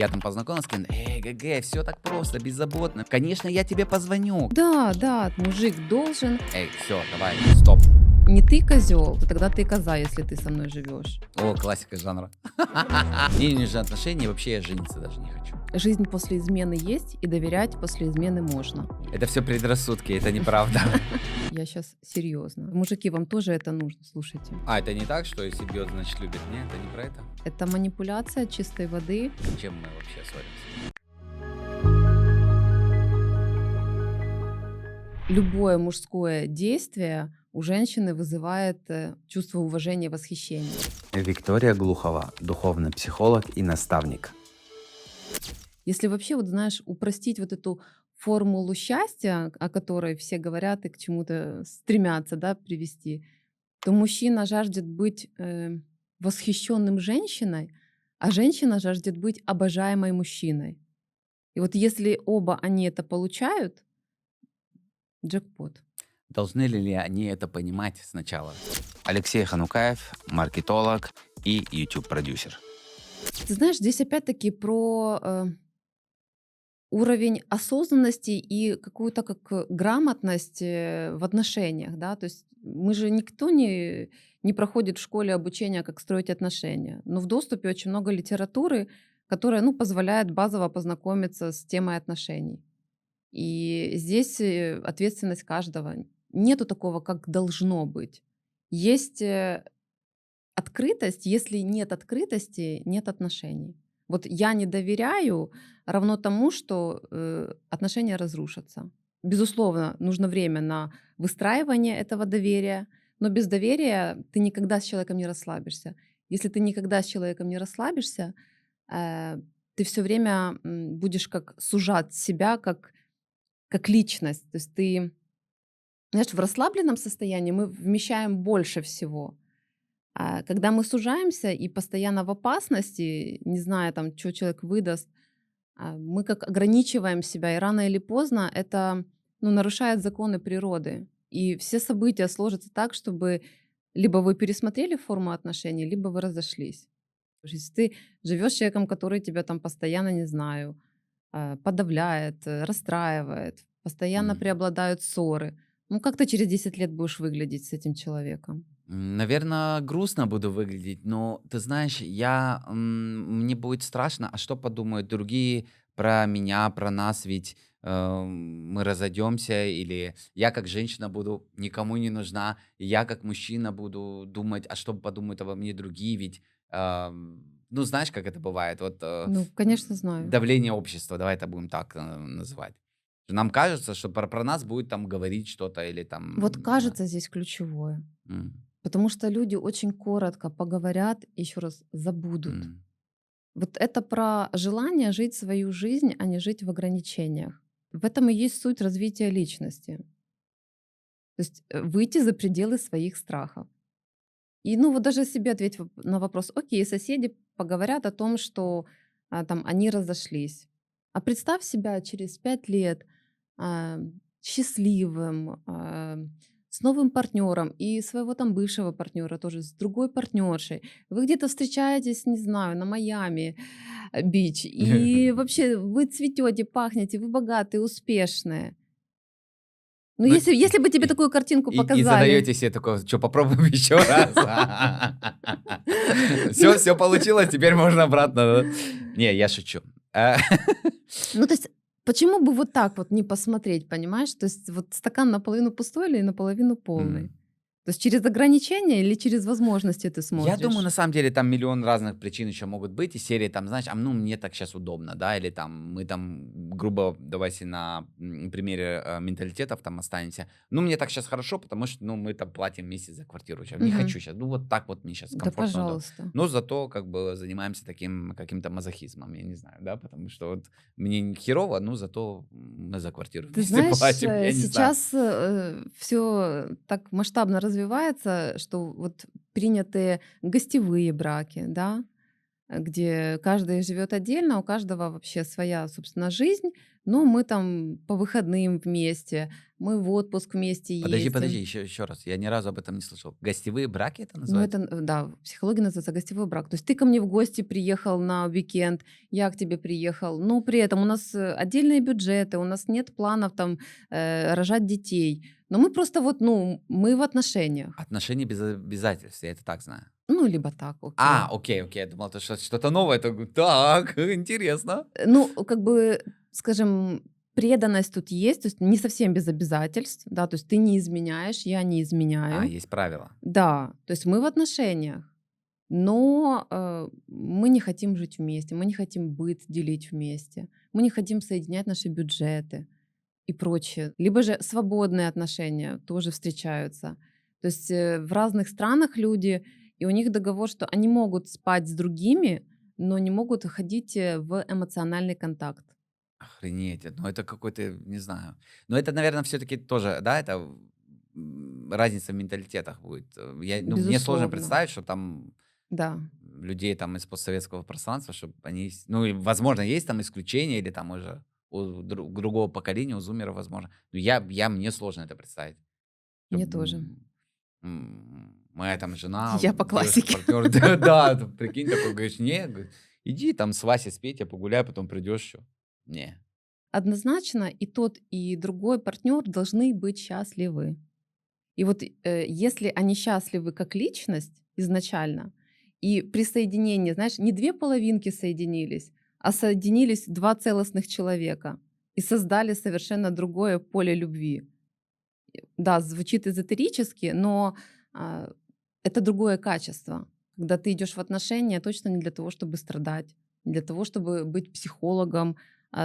Я там познакомился с кем-то, ГГ, все так просто, беззаботно. Конечно, я тебе позвоню. Да, да, мужик должен. Все, давай, стоп. Не ты козел, то тогда ты коза, если ты со мной живешь. О, классика жанра. Мне не нужны отношения, вообще я жениться даже не хочу. Жизнь после измены есть, и доверять после измены можно. Это все предрассудки, это неправда. Я сейчас серьезно. Мужики, вам тоже это нужно, слушайте. А, это не так, что если бьет, значит любит? Нет, это не про это? Это манипуляция чистой воды. Чем мы вообще ссоримся? Любое мужское действие у женщины вызывает чувство уважения и восхищения. Виктория Глухова, духовный психолог и наставник. Если вообще, вот знаешь, упростить вот эту формулу счастья, о которой все говорят и к чему-то стремятся, да, привести, то мужчина жаждет быть восхищенным женщиной, а женщина жаждет быть обожаемой мужчиной. И вот если оба они это получают, джекпот. Должны ли они это понимать сначала? Алексей Ханукаев, маркетолог и YouTube-продюсер. Ты знаешь, здесь опять-таки про уровень осознанности и какую-то как грамотность в отношениях, да, то есть мы же никто не проходит в школе обучения, как строить отношения, но в доступе очень много литературы, которая, ну, позволяет базово познакомиться с темой отношений. И здесь ответственность каждого. Нету такого, как должно быть. Есть открытость, если нет открытости, нет отношений. Вот я не доверяю равно тому, что отношения разрушатся. Безусловно, нужно время на выстраивание этого доверия, но без доверия ты никогда с человеком не расслабишься. Если ты никогда с человеком не расслабишься, ты все время будешь как сужать себя как личность. То есть ты, знаешь, в расслабленном состоянии мы вмещаем больше всего. А когда мы сужаемся и постоянно в опасности, не зная там, что человек выдаст, мы как ограничиваем себя, и рано или поздно это, ну, нарушает законы природы. И все события сложатся так, чтобы либо вы пересмотрели форму отношений, либо вы разошлись. То есть если ты живешь с человеком, который тебя там постоянно, не знаю, подавляет, расстраивает, постоянно М. преобладают ссоры, ну как ты через 10 лет будешь выглядеть с этим человеком? Наверно, грустно буду выглядеть, но ты знаешь, мне будет страшно, а что подумают другие про меня, про нас, ведь мы разойдемся, или я как женщина буду никому не нужна, и я как мужчина буду думать, а что подумают обо мне другие, ведь, ну, знаешь, как это бывает, вот Ну, конечно, знаю. давление общества, давай это будем так называть. Нам кажется, что про нас будет там говорить что-то или там, Вот не знаю. кажется здесь ключевое. М, Потому что люди очень коротко поговорят, еще раз забудут. м. Вот это про желание жить свою жизнь, а не жить в ограничениях. В этом и есть суть развития личности. То есть выйти за пределы своих страхов. И ну вот даже себе ответь на вопрос, окей, соседи поговорят о том, что там они разошлись. А представь себя через 5 лет а, счастливым, с новым партнером и своего там бывшего партнера тоже, с другой партнершей. Вы где-то встречаетесь, не знаю, на Майами бич, и вообще вы цветете, пахнете, вы богатые, успешные. Ну, Ну, если бы тебе и такую картинку и показали. задаете себе такое: "Чё, попробуем еще раз?" Все получилось, теперь можно обратно, да? Не, я шучу. А, Ну, то есть, почему бы вот так вот не посмотреть, понимаешь? То есть, вот стакан наполовину пустой или наполовину полный? м. То есть, через ограничения или через возможности ты Я думаю, смотришь? на самом деле, там миллион разных причин еще могут быть. Из серии, там, знаешь, ну, мне так сейчас удобно, да, или там мы там, грубо, давайте на примере менталитетов там останемся. Ну, мне так сейчас хорошо, потому что, ну, мы там платим вместе за квартиру. Щас. Не Мгм. хочу сейчас. Ну, вот так вот мне сейчас Да, комфортно, удобно. пожалуйста. Но зато как бы занимаемся таким каким-то мазохизмом, я не знаю, да, потому что вот мне не херово, но зато мы за квартиру Ты вместе знаешь, платим, я не знаю. сейчас все так масштабно развивается, что вот принятые гостевые браки, да, где каждый живет отдельно, у каждого вообще своя, собственно, жизнь, но мы там по выходным вместе, мы в отпуск вместе Подожди, ездим. еще раз. Я ни разу об этом не слышал. Гостевые браки это Ну, это, называется? да, в психологии называется гостевой брак. То есть ты ко мне в гости приехал на уикенд, я к тебе приехал, но при этом у нас отдельные бюджеты, у нас нет планов там рожать детей. Но мы просто вот, ну, мы в отношениях. Отношения без обязательств, я это так знаю. Ну, либо так, окей. Окей, я думал, это что-то новое. Так, интересно. Ну, как бы, скажем, преданность тут есть, то есть не совсем без обязательств, да, то есть ты не изменяешь, я не изменяю. Есть правила. Да, то есть мы в отношениях, но мы не хотим жить вместе, мы не хотим быт делить вместе, мы не хотим соединять наши бюджеты и прочее. Либо же свободные отношения тоже встречаются. То есть в разных странах люди, и у них договор, что они могут спать с другими, но не могут ходить в эмоциональный контакт. Охренеть, ну это какой-то, не знаю. Но это, наверное, все-таки тоже, да, это разница в менталитетах будет. Мне сложно Безусловно, представить, что там да. людей там из постсоветского пространства, чтобы они, ну, и, возможно, есть там исключения, или там уже у другого поколения, у зумеров, возможно. Но мне сложно это представить. Мне Чтоб, тоже. моя там жена, Я по классике. девушка-партнер, да, прикинь, такой, говоришь, не, говорит, иди там с Васей, с Петей погуляй, потом придешь еще. Не. Однозначно и тот, и другой партнер должны быть счастливы. И вот если они счастливы как личность изначально, и при соединении, знаешь, не две половинки соединились, а соединились два целостных человека и создали совершенно другое поле любви. Да, звучит эзотерически, но а, это другое качество. Когда ты идешь в отношения, точно не для того, чтобы страдать, не для того, чтобы быть психологом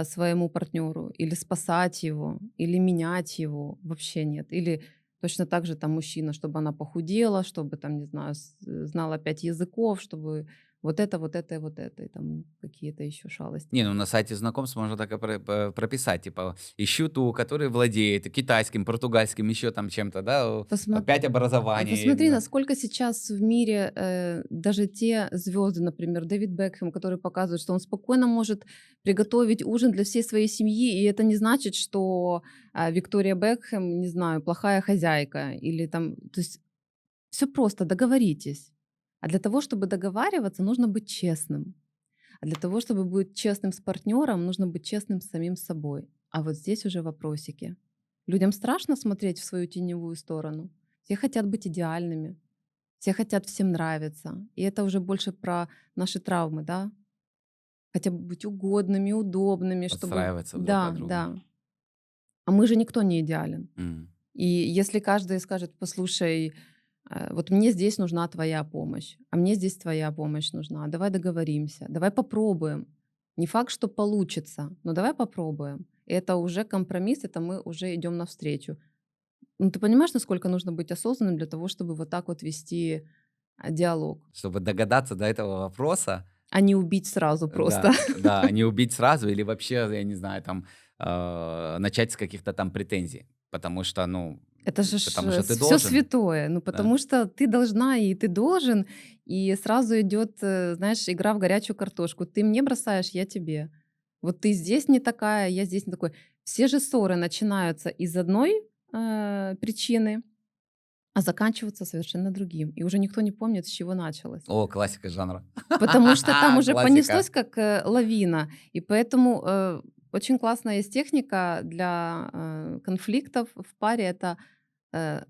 своему партнеру, или спасать его, или менять его. Вообще нет. Или точно так же там мужчина, чтобы она похудела, чтобы там, не знаю, знала 5 языков, чтобы вот это, и вот это, и там какие-то еще шалости. Не, ну на сайте знакомств можно так и прописать, типа, ищу ту, который владеет китайским, португальским, еще там чем-то, да, 5 образований, я не Посмотри, знаю. насколько сейчас в мире даже те звезды, например, Дэвид Бекхэм, который показывает, что он спокойно может приготовить ужин для всей своей семьи, и это не значит, что Виктория Бекхэм, не знаю, плохая хозяйка или там, то есть все просто, договоритесь. А для того, чтобы договариваться, нужно быть честным. А для того, чтобы быть честным с партнером, нужно быть честным с самим собой. А вот здесь уже вопросики. Людям страшно смотреть в свою теневую сторону. Все хотят быть идеальными, все хотят всем нравиться. И это уже больше про наши травмы, да? Хотя бы быть угодными, удобными, чтобы... Подстраиваться друг под Да, друга. да. А мы же никто не идеален. М. И если каждый скажет, послушай, вот мне здесь нужна твоя помощь, а мне здесь твоя помощь нужна, давай договоримся, давай попробуем. Не факт, что получится, но давай попробуем. И это уже компромисс, это мы уже идем навстречу. Ну, ты понимаешь, насколько нужно быть осознанным для того, чтобы вот так вот вести диалог, Чтобы догадаться до этого вопроса, а не убить сразу просто. да, не убить сразу или вообще, я не знаю, там, начать с каких-то там претензий. Потому что, ну, Это же потому что ты все должен, святое. Ну, да. потому что ты должна и ты должен, и сразу идет, знаешь, игра в горячую картошку. Ты мне бросаешь, я тебе. Вот ты здесь не такая, я здесь не такой. Все же ссоры начинаются из одной причины, а заканчиваются совершенно другим. И уже никто не помнит, с чего началось. О, классика жанра. Потому что там уже Классика. понеслось как лавина. И поэтому очень классная есть техника для конфликтов в паре. Это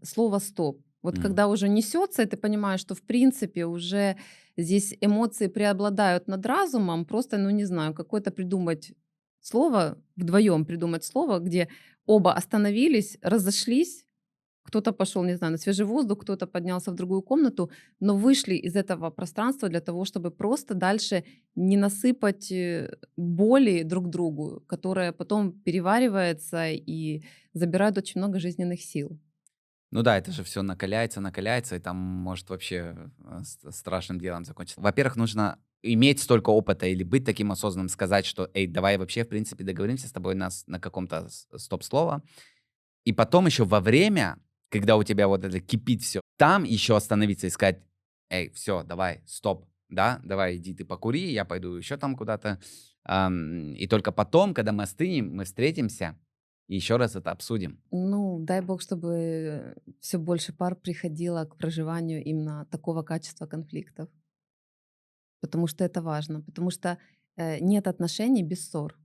слово "стоп". Вот М. когда уже несется, и ты понимаешь, что в принципе уже здесь эмоции преобладают над разумом, просто, ну не знаю, какое-то придумать слово, вдвоем придумать слово, где оба остановились, разошлись, кто-то пошел, не знаю, на свежий воздух, кто-то поднялся в другую комнату, но вышли из этого пространства для того, чтобы просто дальше не насыпать боли друг другу, которая потом переваривается и забирает очень много жизненных сил. Ну да, это же все накаляется, и там может вообще страшным делом закончиться. Во-первых, нужно иметь столько опыта или быть таким осознанным, сказать, что, эй, давай вообще, в принципе, договоримся с тобой на каком-то стоп-слово. И потом еще во время, когда у тебя вот это кипит все, там еще остановиться и сказать, эй, все, давай, стоп. да, давай иди ты покури, я пойду еще там куда-то. И только потом, когда мы остынем, мы встретимся и еще раз это обсудим. Ну, дай бог, чтобы все больше пар приходило к проживанию именно такого качества конфликтов, потому что это важно, потому что нет отношений без ссор.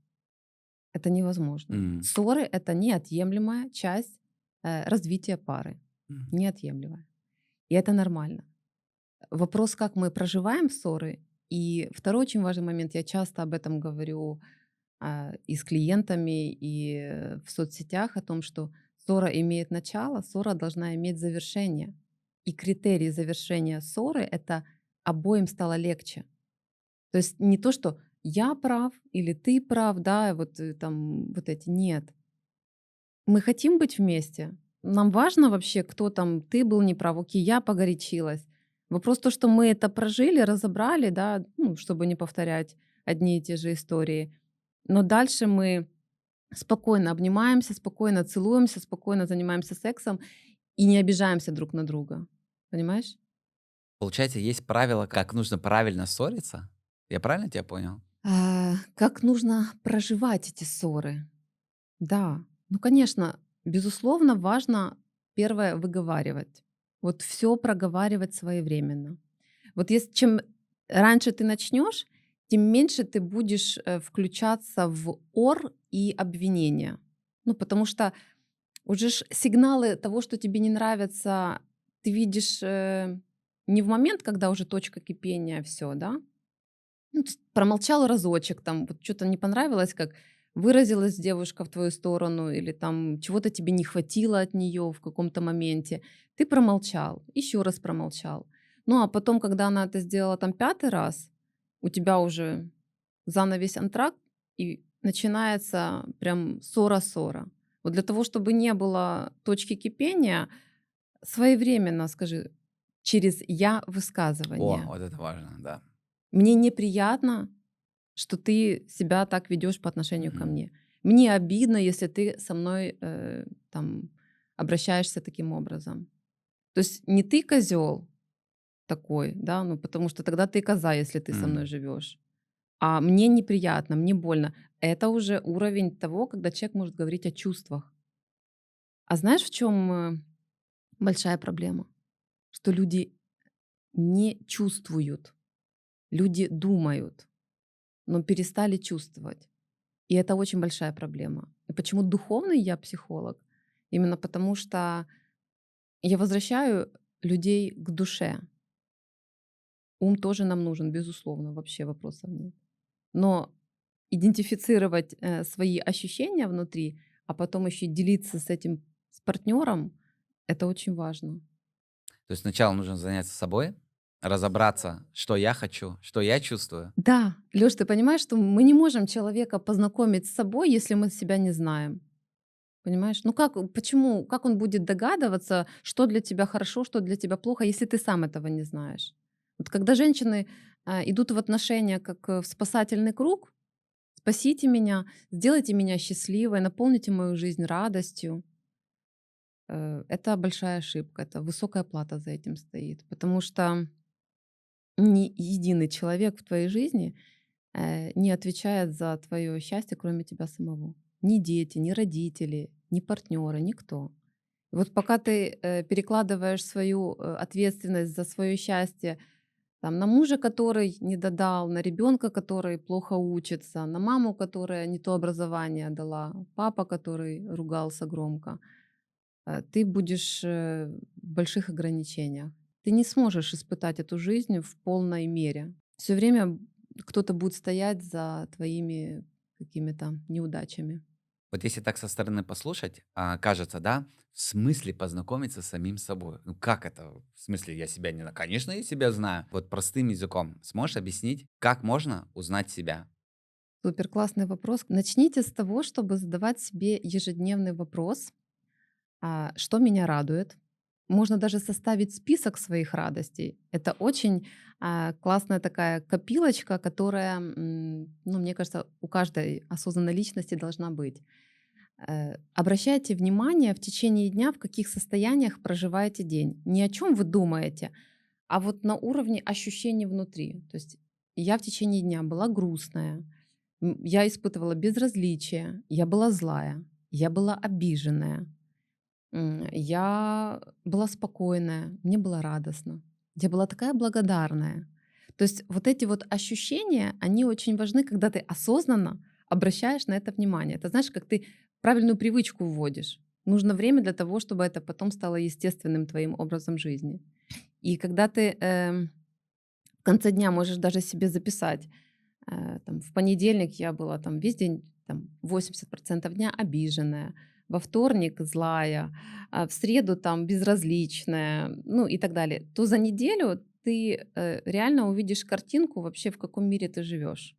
Это невозможно. М, Ссоры — это неотъемлемая часть развития пары. м, Неотъемлемая. И это нормально. Вопрос, как мы проживаем ссоры. И второй очень важный момент, я часто об этом говорю и с клиентами, и в соцсетях, о том, что ссора имеет начало, ссора должна иметь завершение. И критерий завершения ссоры — это обоим стало легче. То есть не то, что я прав или ты прав, да, вот там вот эти. Нет. Мы хотим быть вместе. Нам важно вообще, кто там, ты был неправ, окей, я погорячилась. Вопрос то, что мы это прожили, разобрали, да, ну, чтобы не повторять одни и те же истории. Но дальше мы спокойно обнимаемся, спокойно целуемся, спокойно занимаемся сексом и не обижаемся друг на друга. Понимаешь? Получается, есть правило, как нужно правильно ссориться? Я правильно тебя понял? Как нужно проживать эти ссоры? Да, ну, конечно, безусловно, важно первое выговаривать. Вот все проговаривать своевременно. Вот если чем раньше ты начнешь, тем меньше ты будешь включаться в ор и обвинения. Ну, потому что уже ж сигналы того, что тебе не нравится, ты видишь не в момент, когда уже точка кипения, все, да, ну, то есть промолчал разочек, там вот что то не понравилось, как выразилась девушка в твою сторону или там чего-то тебе не хватило от нее в каком-то моменте. Ты промолчал, еще раз промолчал. Ну, а потом, когда она это сделала там 5-й раз, у тебя уже занавес антракт, и начинается прям ссора-ссора. Вот для того, чтобы не было точки кипения, своевременно скажи через "я" О, высказывание. вот это важно, да. Мне неприятно, что ты себя так ведешь по отношению ко Мгм. мне. Мне обидно, если ты со мной там обращаешься таким образом. То есть не ты козел такой, да, ну потому что тогда ты коза, если ты со мной М. живешь. А мне неприятно, мне больно. Это уже уровень того, когда человек может говорить о чувствах. А знаешь, в чем большая проблема? Что люди не чувствуют, люди думают, но перестали чувствовать. И это очень большая проблема. И почему духовный я психолог? Именно потому, что я возвращаю людей к душе. Ум тоже нам нужен, безусловно, вообще вопросов нет. Но идентифицировать свои ощущения внутри, а потом еще делиться с этим с партнером, это очень важно. То есть сначала нужно заняться собой, разобраться, что я хочу, что я чувствую. Да, Лёш, ты понимаешь, что мы не можем человека познакомить с собой, если мы себя не знаем. Понимаешь? Ну как, почему, как он будет догадываться, что для тебя хорошо, что для тебя плохо, если ты сам этого не знаешь? Вот когда женщины идут в отношения как в спасательный круг, спасите меня, сделайте меня счастливой, наполните мою жизнь радостью, это большая ошибка, это высокая плата за этим стоит, потому что ни единый человек в твоей жизни не отвечает за твое счастье, кроме тебя самого. Ни дети, ни родители, ни партнеры, никто. И вот пока ты перекладываешь свою ответственность за свое счастье там, на мужа, который не додал, на ребенка, который плохо учится, на маму, которая не то образование дала, папа, который ругался громко, ты будешь в больших ограничениях. Ты не сможешь испытать эту жизнь в полной мере. Все время кто-то будет стоять за твоими какими-то неудачами. Вот если так со стороны послушать, кажется, да, в смысле познакомиться с самим собой. Ну как это? В смысле я себя не знаю? Конечно, я себя знаю. Вот простым языком сможешь объяснить, как можно узнать себя? Супер классный вопрос. Начните с того, чтобы задавать себе ежедневный вопрос, что меня радует. Можно даже составить список своих радостей. Это очень классная такая копилочка, которая, ну, мне кажется, у каждой осознанной личности должна быть. Обращайте внимание в течение дня, в каких состояниях проживаете день. Не о чем вы думаете, А вот на уровне ощущений внутри, то есть я в течение дня была грустная, я испытывала безразличие, я была злая, я была обиженная, я была спокойная, мне было радостно, я была такая благодарная. То есть вот эти вот ощущения, они очень важны, когда ты осознанно обращаешь на это внимание. Это знаешь, как ты правильную привычку вводишь. Нужно время для того, чтобы это потом стало естественным твоим образом жизни. И когда ты в конце дня можешь даже себе записать, там, в понедельник я была там весь день, там, 80% дня обиженная, во вторник злая, а в среду там безразличная, ну и так далее, то за неделю ты реально увидишь картинку вообще, в каком мире ты живешь.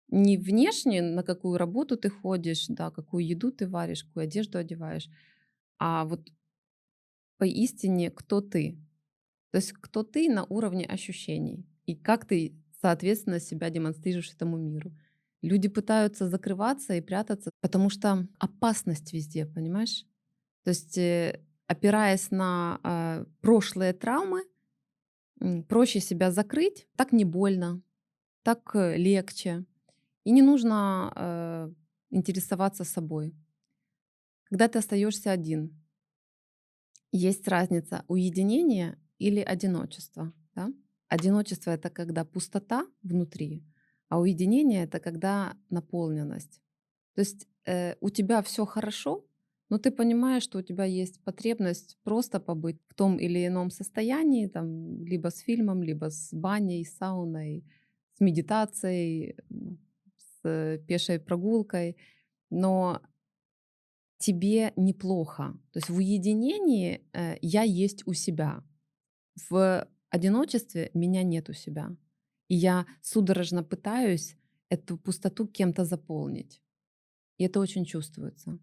Не внешне, на какую работу ты ходишь, да, какую еду ты варишь, какую одежду одеваешь, а вот поистине кто ты. То есть кто ты на уровне ощущений и как ты, соответственно, себя демонстрируешь этому миру. Люди пытаются закрываться и прятаться, потому что опасность везде, понимаешь? То есть, опираясь на прошлые травмы, проще себя закрыть, так не больно, так легче. И не нужно интересоваться собой. Когда ты остаешься один, есть разница уединения или одиночества. Да? Одиночество это когда пустота внутри, а уединение это когда наполненность. То есть у тебя все хорошо, но ты понимаешь, что у тебя есть потребность просто побыть в том или ином состоянии, там, либо с фильмом, либо с баней, сауной, с медитацией, с пешей прогулкой. Но тебе неплохо. То есть в уединении я есть у себя. В одиночестве меня нет у себя. И я судорожно пытаюсь эту пустоту кем-то заполнить. И это очень чувствуется.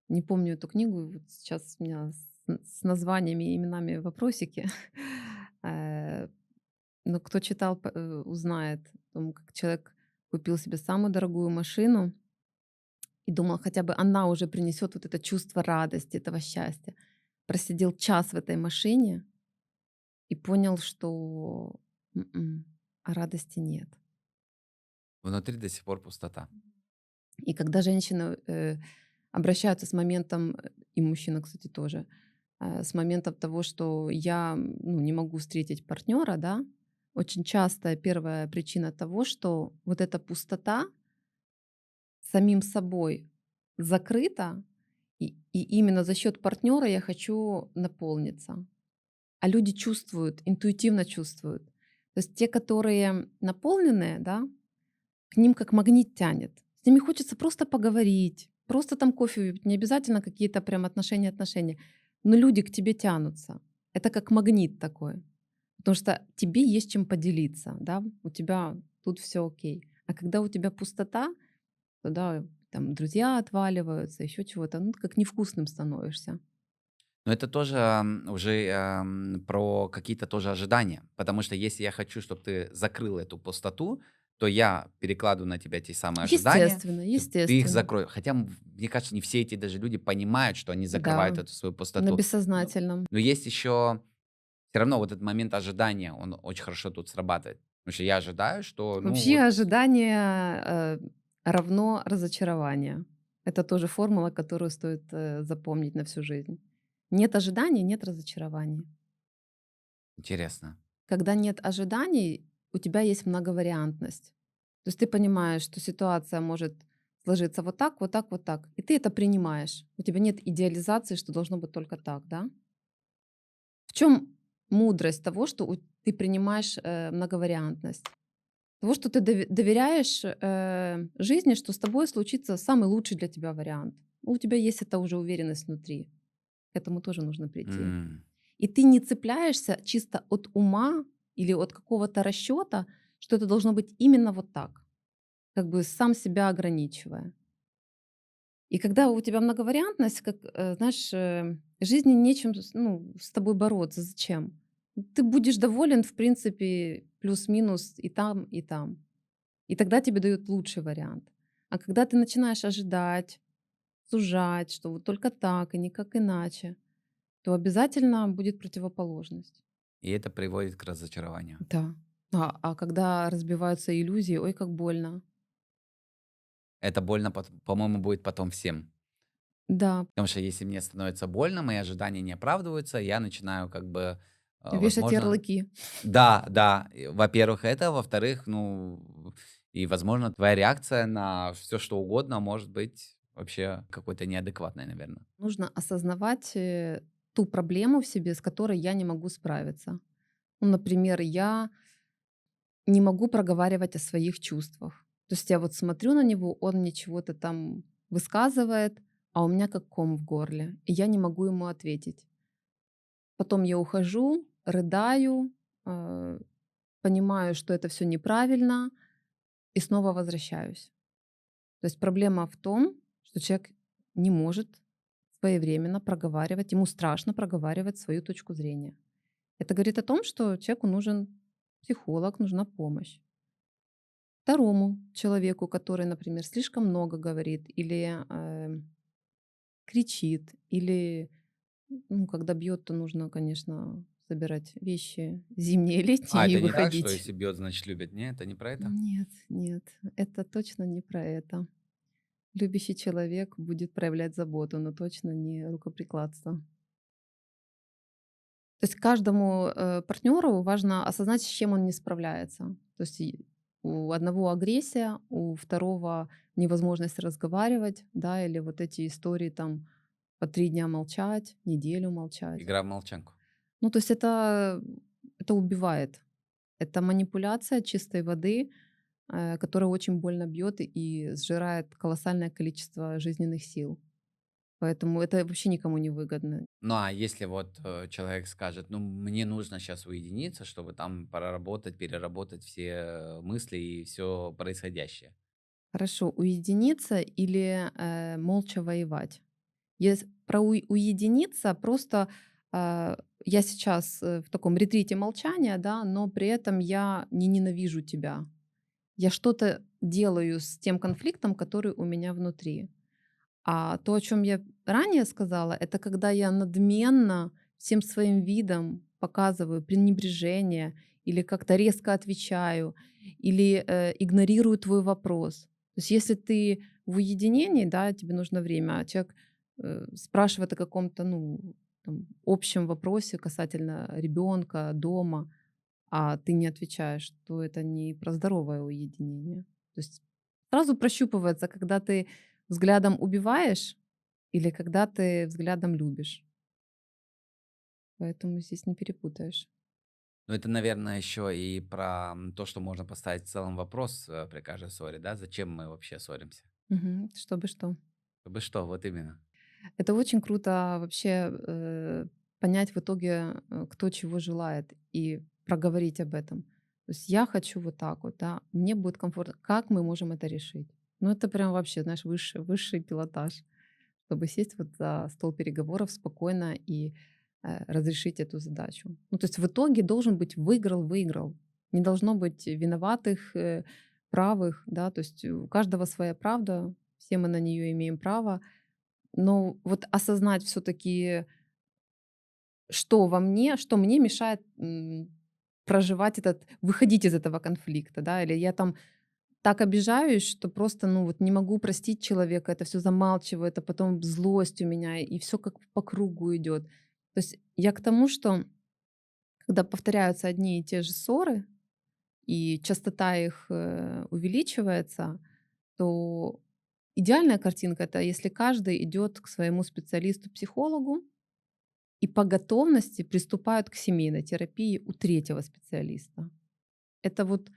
Не помню эту книгу, вот сейчас у меня с названиями и именами вопросики. Э, Но кто читал, узнает о том, как человек купил себе самую дорогую машину, и думал, хотя бы она уже принесет вот это чувство радости, этого счастья. Просидел час в этой машине и понял, что радости нет. Внутри до сих пор пустота. И когда женщины обращаются с моментом, и мужчина, кстати, тоже, с моментом того, что я ну, не могу встретить партнера, да, очень частая первая причина того, что вот эта пустота самим собой закрыта, и именно за счет партнера я хочу наполниться. А люди чувствуют, интуитивно чувствуют. То есть те, которые наполненные, да, к ним как магнит тянет. С ними хочется просто поговорить, просто там кофе выпить, не обязательно какие-то прям отношения. Но люди к тебе тянутся. Это как магнит такой. Потому что тебе есть чем поделиться, да, у тебя тут все окей. А когда у тебя пустота, то да, там друзья отваливаются, еще чего-то, ну, ты как невкусным становишься. Но это тоже уже про какие-то тоже ожидания. Потому что если я хочу, чтобы ты закрыл эту пустоту, то я перекладываю на тебя те самые ожидания, Естественно, что ты их естественно. закроешь. Хотя, мне кажется, не все эти даже люди понимают, что они закрывают Да, эту свою на пустоту. бессознательном. Но есть еще все равно вот этот момент ожидания, он очень хорошо тут срабатывает. Потому что я ожидаю, что, ну Вообще вот, ожидание равно разочарование. Это тоже формула, которую стоит запомнить на всю жизнь. Нет ожиданий, нет разочарований. интересно. Когда нет ожиданий, у тебя есть многовариантность. То есть ты понимаешь, что ситуация может сложиться вот так, вот так, вот так. И ты это принимаешь. У тебя нет идеализации, что должно быть только так, да? В чем мудрость того, что ты принимаешь многовариантность? Того, что ты доверяешь жизни, что с тобой случится самый лучший для тебя вариант. Ну, у тебя есть эта уже уверенность внутри. К этому тоже нужно прийти. М. И ты не цепляешься чисто от ума или от какого-то расчета, что это должно быть именно вот так, как бы сам себя ограничивая. И когда у тебя многовариантность, как, знаешь, жизни нечем ну, с тобой бороться. Зачем? Ты будешь доволен, в принципе, плюс-минус и там, и там. И тогда тебе дают лучший вариант. А когда ты начинаешь ожидать, сужать, что вот только так и никак иначе, то обязательно будет противоположность. И это приводит к разочарованию. Да. А когда разбиваются иллюзии, ой, как больно. Это больно, по-моему, будет потом всем. Да, Потому что если мне становится больно, мои ожидания не оправдываются, я начинаю как бы, вешать возможно. ярлыки. Да, да. Во-первых, это. Во-вторых, ну, и, возможно, твоя реакция на все что угодно может быть вообще какой-то неадекватной, наверное. Нужно осознавать ту проблему в себе, с которой я не могу справиться. Ну, например, я не могу проговаривать о своих чувствах. То есть я вот смотрю на него, он мне чего-то там высказывает, а у меня как ком в горле, и я не могу ему ответить. Потом я ухожу, рыдаю, э, понимаю, что это все неправильно, и снова возвращаюсь. То есть проблема в том, что человек не может своевременно проговаривать, ему страшно проговаривать свою точку зрения. Это говорит о том, что человеку нужен психолог, нужна помощь. Второму человеку, который, например, слишком много говорит или кричит, или ну, когда бьет, то нужно, конечно, собирать вещи зимние, А летние и это не так, что выходить. если бьет, значит любит? Не, это не про это? Нет, нет, это точно не про это. Любящий человек будет проявлять заботу, но точно не рукоприкладство. То есть каждому партнеру важно осознать, с чем он не справляется. То есть у одного агрессия, у второго невозможность разговаривать, да, или вот эти истории там по 3 дня молчать, неделю молчать. Игра в молчанку. Ну, то есть это убивает. Это манипуляция чистой воды, которая очень больно бьет и сжирает колоссальное количество жизненных сил. Поэтому это вообще никому не выгодно. Ну, а если вот, человек скажет: "Ну, мне нужно сейчас уединиться, чтобы там проработать, переработать все мысли и все происходящее". Хорошо, уединиться или молча воевать? Про уединиться просто я сейчас в таком ретрите молчания, да, но при этом я не ненавижу тебя. Я что-то делаю с тем конфликтом, который у меня внутри. А то, о чем я ранее сказала, это когда я надменно всем своим видом показываю пренебрежение или как-то резко отвечаю, или игнорирую твой вопрос. То есть если ты в уединении, да, тебе нужно время, а человек спрашивает о каком-то, ну, там, общем вопросе касательно ребенка, дома, а ты не отвечаешь, то это не про здоровое уединение. То есть сразу прощупывается, когда ты взглядом убиваешь или когда ты взглядом любишь. Поэтому здесь не перепутаешь. Ну, это, наверное, еще и про, то, что можно поставить в целом вопрос, при каждой ссоре, да: зачем мы вообще ссоримся? Мгм. Чтобы что? Чтобы что? Вот именно. Это очень круто вообще понять в итоге, кто чего желает, и проговорить об этом. То есть я хочу вот так вот, да, мне будет комфортно. Как мы можем это решить? Ну, это прям вообще, знаешь, высший пилотаж, чтобы сесть вот за стол переговоров спокойно и разрешить эту задачу. Ну, то есть в итоге должен быть выиграл-выиграл. Не должно быть виноватых, правых, да, то есть у каждого своя правда, все мы на нее имеем право, но вот осознать все-таки, что во мне, что мне мешает проживать выходить из этого конфликта, да, или я там так обижаюсь, что просто, ну вот не могу простить человека, это все замалчивает, а потом злость у меня, и все как по кругу идет. То есть я к тому, что когда повторяются одни и те же ссоры, и частота их увеличивается, то идеальная картинка это если каждый идет к своему специалисту-психологу, и по готовности приступают к семейной терапии у третьего специалиста. Это вот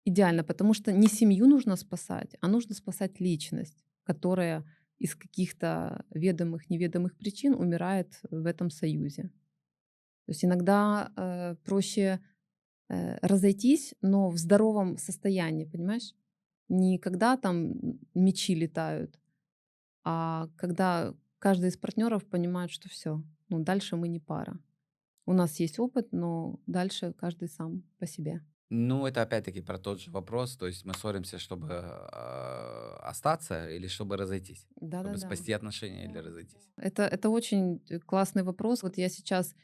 идеально, потому что не семью нужно спасать, а нужно спасать личность, которая из каких-то ведомых, неведомых причин умирает в этом союзе. То есть иногда проще разойтись, но в здоровом состоянии, понимаешь? Не когда там мечи летают, а когда каждый из партнеров понимает, что все, ну дальше мы не пара. У нас есть опыт, но дальше каждый сам по себе. Ну, это опять-таки про тот же вопрос. То есть мы ссоримся, чтобы, остаться или чтобы разойтись? Чтобы Да-да-да. спасти отношения или разойтись? Это очень классный вопрос. Вот я сейчас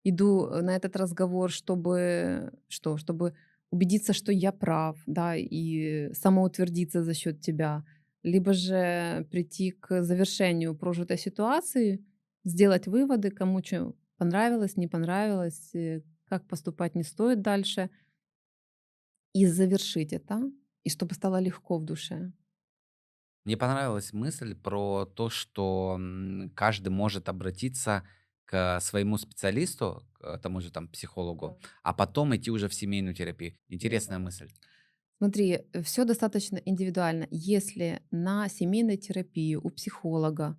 иду на этот разговор, чтобы что? Чтобы убедиться, что я прав, да, и самоутвердиться за счет тебя, либо же прийти к завершению прожитой ситуации, сделать выводы, кому что понравилось, не понравилось, как поступать не стоит дальше, и завершить это, и чтобы стало легко в душе. Мне понравилась мысль про то, что каждый может обратиться к своему специалисту, к тому же там психологу, а потом идти уже в семейную терапию. Интересная мысль. Смотри, все достаточно индивидуально. Если на семейной терапии у психолога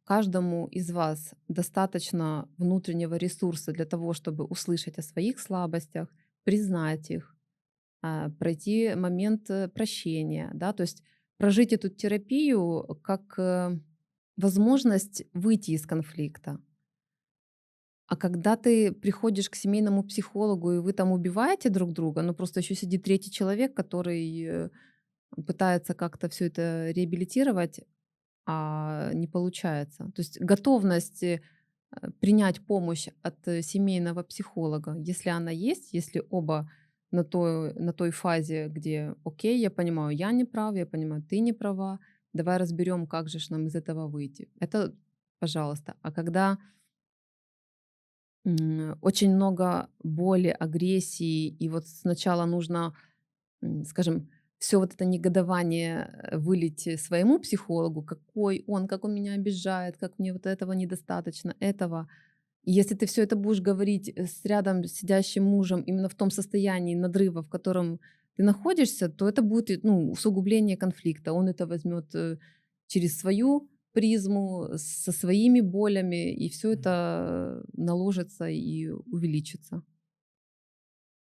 каждому из вас достаточно внутреннего ресурса для того, чтобы услышать о своих слабостях, признать их, пройти момент прощения, да, то есть прожить эту терапию как возможность выйти из конфликта. А когда ты приходишь к семейному психологу, и вы там убиваете друг друга, ну просто еще сидит третий человек, который пытается как-то все это реабилитировать, а не получается. То есть готовность принять помощь от семейного психолога, если она есть, если оба на той фазе, где окей, я понимаю, я не прав, я понимаю, ты не права, давай разберем, как же ж нам из этого выйти. Это пожалуйста. А когда очень много боли, агрессии, и вот сначала нужно, скажем, все вот это негодование вылить своему психологу, какой он, как он меня обижает, как мне вот этого недостаточно, этого. И если ты все это будешь говорить с рядом сидящим мужем именно в том состоянии надрыва, в котором ты находишься, то это будет ну, усугубление конфликта. Он это возьмет через свою призму, со своими болями, и все это наложится и увеличится.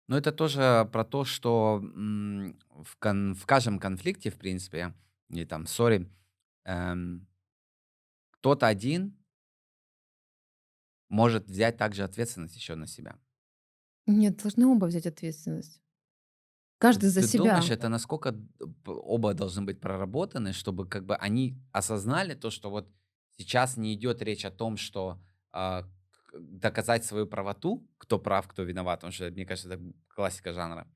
Но это тоже про то, что в каждом конфликте, в принципе, или там ссоре, эм, кто-то один может взять также ответственность еще на себя. Нет, должны оба взять ответственность. Каждый за Ты думаешь, себя. это насколько оба должны быть проработаны, чтобы как бы они осознали то, что вот сейчас не идет речь о том, что доказать свою правоту, кто прав, кто виноват, потому что, мне кажется, это классика жанра,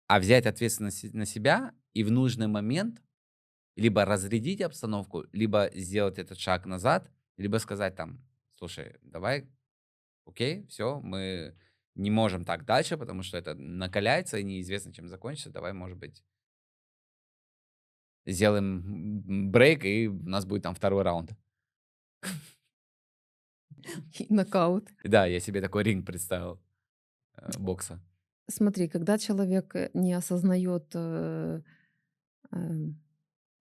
а взять ответственность на себя и в нужный момент либо разрядить обстановку, либо сделать этот шаг назад, либо сказать там, слушай, давай, окей, все, мы не можем так дальше, потому что это накаляется и неизвестно, чем закончится. Давай, может быть, сделаем брейк, и у нас будет там второй раунд. И нокаут. Да, я себе такой ринг представил бокса. Смотри, когда человек не осознает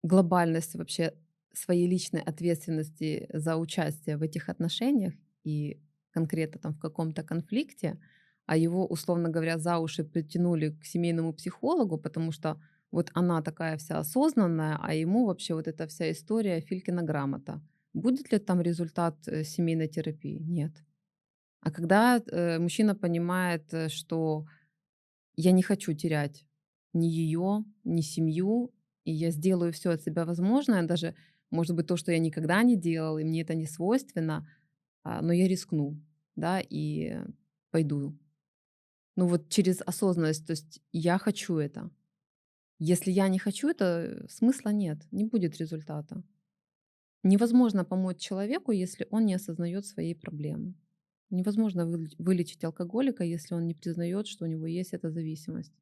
глобальность вообще своей личной ответственности за участие в этих отношениях и конкретно там в каком-то конфликте, а его, условно говоря, за уши притянули к семейному психологу, потому что вот она такая вся осознанная, а ему вообще вот эта вся история Филькина грамота. Будет ли там результат семейной терапии? Нет. А когда мужчина понимает, что я не хочу терять ни ее, ни семью, и я сделаю все от себя возможное, даже, может быть, то, что я никогда не делал, и мне это не свойственно, но я рискну, да, и пойду. Ну вот через осознанность, то есть я хочу это. Если я не хочу это, смысла нет, не будет результата. Невозможно помочь человеку, если он не осознает своей проблемы. Невозможно вылечить алкоголика, если он не признает, что у него есть эта зависимость.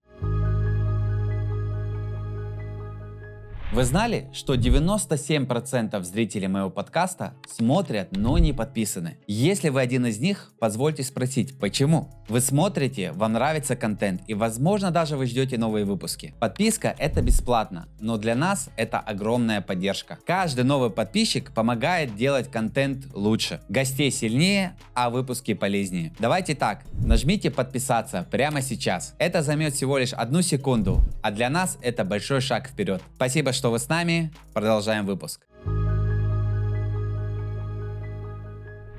Вы знали, что 97% зрителей моего подкаста смотрят, но не подписаны? Если вы один из них, позвольте спросить, почему? Вы смотрите, вам нравится контент и, возможно, даже вы ждете новые выпуски. Подписка – это бесплатно, но для нас это огромная поддержка. Каждый новый подписчик помогает делать контент лучше, гостей сильнее, а выпуски полезнее. Давайте так, нажмите подписаться прямо сейчас. Это займет всего лишь 1 секунду, а для нас это большой шаг вперед. Спасибо, что вы с нами. Продолжаем выпуск.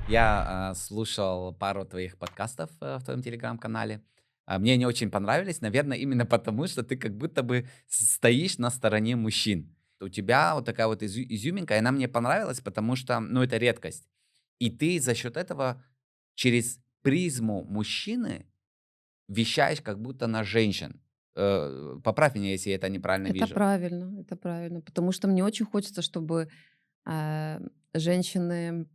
Я слушал пару твоих подкастов в твоем телеграм-канале. Мне они очень понравились, наверное, именно потому, что ты как будто бы стоишь на стороне мужчин. У тебя вот такая вот изюминка, и она мне понравилась, потому что, ну, это редкость. И ты за счет этого через призму мужчины вещаешь как будто на женщин. Поправь меня, если я это неправильно вижу. Это правильно, потому что мне очень хочется, чтобы э, женщины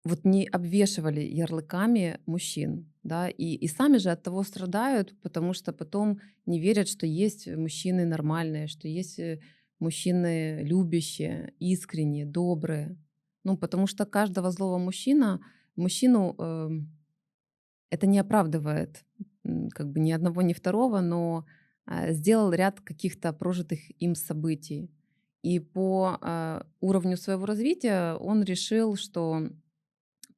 вот не обвешивали ярлыками мужчин, да, и сами же от того страдают, потому что потом не верят, что есть мужчины нормальные, что есть мужчины любящие, искренние, добрые. Ну, потому что каждого злого мужчину это не оправдывает как бы ни одного, ни второго, но сделал ряд каких-то прожитых им событий. И по уровню своего развития он решил, что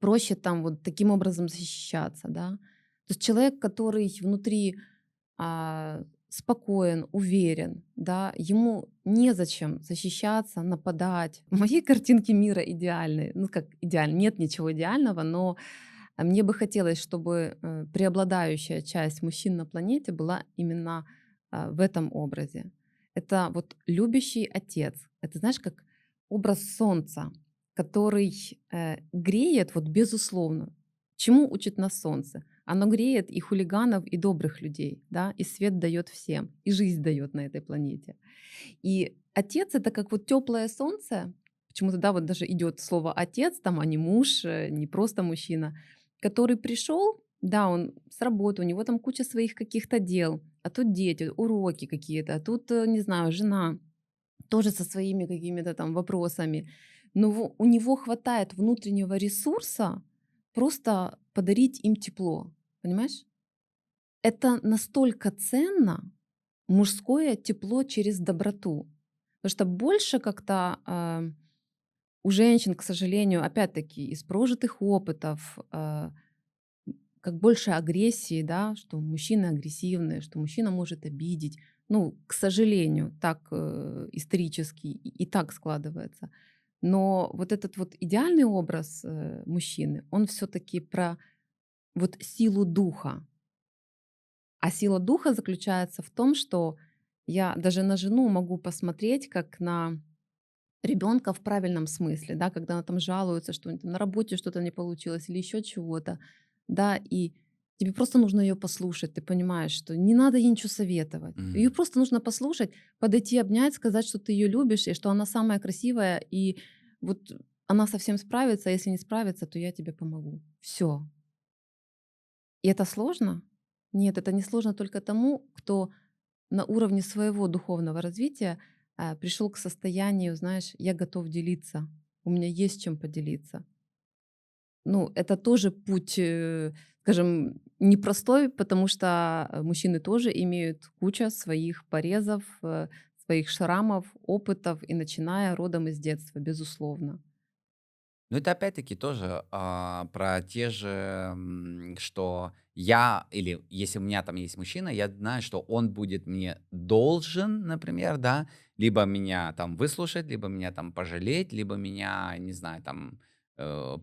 проще там вот таким образом защищаться, да. То есть человек, который внутри спокоен, уверен, да, ему незачем защищаться, нападать. В моей картинке мира идеальной, ну как идеальный, нет ничего идеального, но мне бы хотелось, чтобы преобладающая часть мужчин на планете была именно в этом образе. Это вот любящий отец. Это знаешь, как образ солнца, который греет вот безусловно. Чему учит нас солнце? Оно греет и хулиганов, и добрых людей, да, и свет дает всем, и жизнь дает на этой планете. И отец это как вот теплое солнце, почему-то, да, вот даже идет слово отец, там, а не муж, не просто мужчина, который пришел, да, он с работы, у него там куча своих каких-то дел, а тут дети, уроки какие-то, а тут, не знаю, жена тоже со своими какими-то там вопросами. Но у него хватает внутреннего ресурса просто подарить им тепло, понимаешь? Это настолько ценно, мужское тепло через доброту. Потому что больше как-то у женщин, к сожалению, опять-таки из прожитых опытов, как больше агрессии, да, что мужчины агрессивные, что мужчина может обидеть. Ну, к сожалению, так исторически и так складывается. Но вот этот вот идеальный образ мужчины, он все-таки про вот силу духа. А сила духа заключается в том, что я даже на жену могу посмотреть как на ребенка в правильном смысле, да, когда она там жалуется, что у неё там на работе что-то не получилось или еще чего-то, да, и тебе просто нужно ее послушать, ты понимаешь, что не надо ей ничего советовать. Ее Мгм. просто нужно послушать, подойти, обнять, сказать, что ты ее любишь и что она самая красивая, и вот она совсем справится, а если не справится, то я тебе помогу. Все. И это сложно? Нет, это не сложно только тому, кто на уровне своего духовного развития пришел к состоянию, знаешь, я готов делиться, у меня есть чем поделиться. Ну, это тоже путь, скажем, непростой, потому что мужчины тоже имеют куча своих порезов, своих шрамов, опытов, и начиная родом из детства, безусловно. Ну, это опять-таки тоже про те же, что я, или если у меня там есть мужчина, я знаю, что он будет мне должен, например, да, либо меня там выслушать, либо меня там пожалеть, либо меня, не знаю, там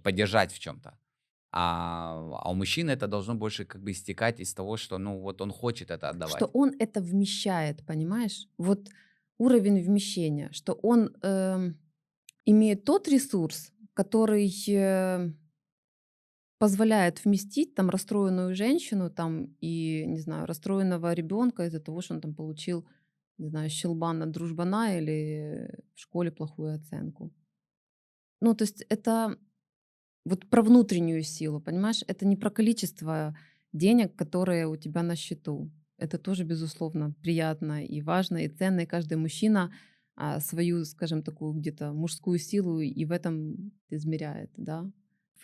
поддержать в чем-то. А у мужчины это должно больше как бы истекать из того, что, ну, вот он хочет это Что отдавать. он это вмещает, понимаешь? Вот уровень вмещения, что он имеет тот ресурс, который позволяет вместить там расстроенную женщину там и, не знаю, расстроенного ребенка из-за того, что он там получил, не знаю, щелбан от дружбана или в школе плохую оценку. Ну, то есть это вот про внутреннюю силу, понимаешь? Это не про количество денег, которые у тебя на счету. Это тоже, безусловно, приятно и важно, и ценно. И каждый мужчина свою, скажем, такую где-то мужскую силу и в этом измеряет, да.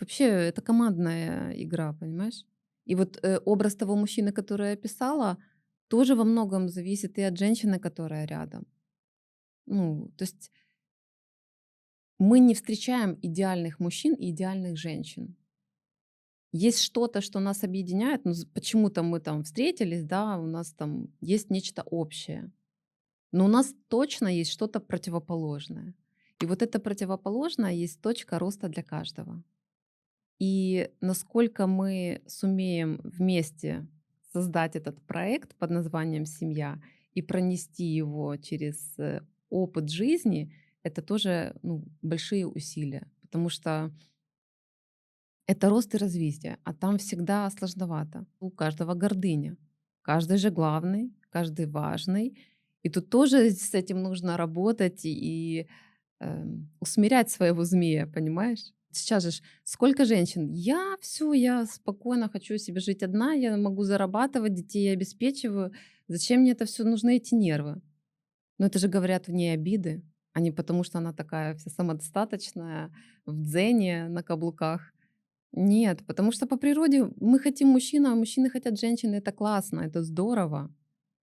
Вообще, это командная игра, понимаешь? И вот образ того мужчины, который я описала, тоже во многом зависит и от женщины, которая рядом. Ну, то есть мы не встречаем идеальных мужчин и идеальных женщин. Есть что-то, что нас объединяет, ну, почему-то мы там встретились, да, у нас там есть нечто общее, но у нас точно есть что-то противоположное. И вот это противоположное есть точка роста для каждого. И насколько мы сумеем вместе создать этот проект под названием «Семья» и пронести его через опыт жизни, это тоже, ну, большие усилия, потому что Это рост и развитие, а там всегда сложновато. У каждого гордыня. Каждый же главный, каждый важный. И тут тоже с этим нужно работать усмирять своего змея, понимаешь? Сейчас же сколько женщин, я все, я спокойно хочу себе жить одна, я могу зарабатывать, детей я обеспечиваю. Зачем мне это все нужны эти нервы? Но это же говорят в ней обиды, а не потому, что она такая вся самодостаточная, в дзене, на каблуках. Нет, потому что по природе мы хотим мужчину, а мужчины хотят женщины. Это классно, это здорово.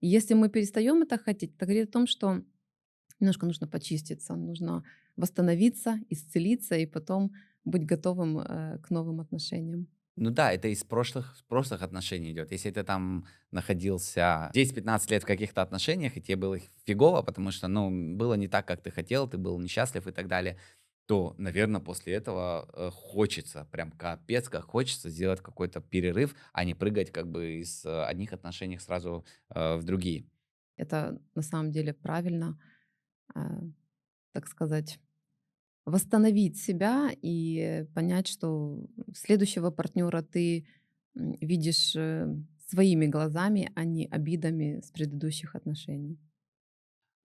И если мы перестаем это хотеть, это говорит о том, что немножко нужно почиститься, нужно восстановиться, исцелиться и потом быть готовым к новым отношениям. Ну да, это из прошлых отношений идет. Если ты там находился 10-15 лет в каких-то отношениях, и тебе было фигово, потому что, ну, было не так, как ты хотел, ты был несчастлив и так далее, то, наверное, после этого хочется, прям капец, как хочется сделать какой-то перерыв, а не прыгать как бы из одних отношений сразу в другие. Это на самом деле правильно, а, так сказать, восстановить себя и понять, что следующего партнера ты видишь своими глазами, а не обидами с предыдущих отношений.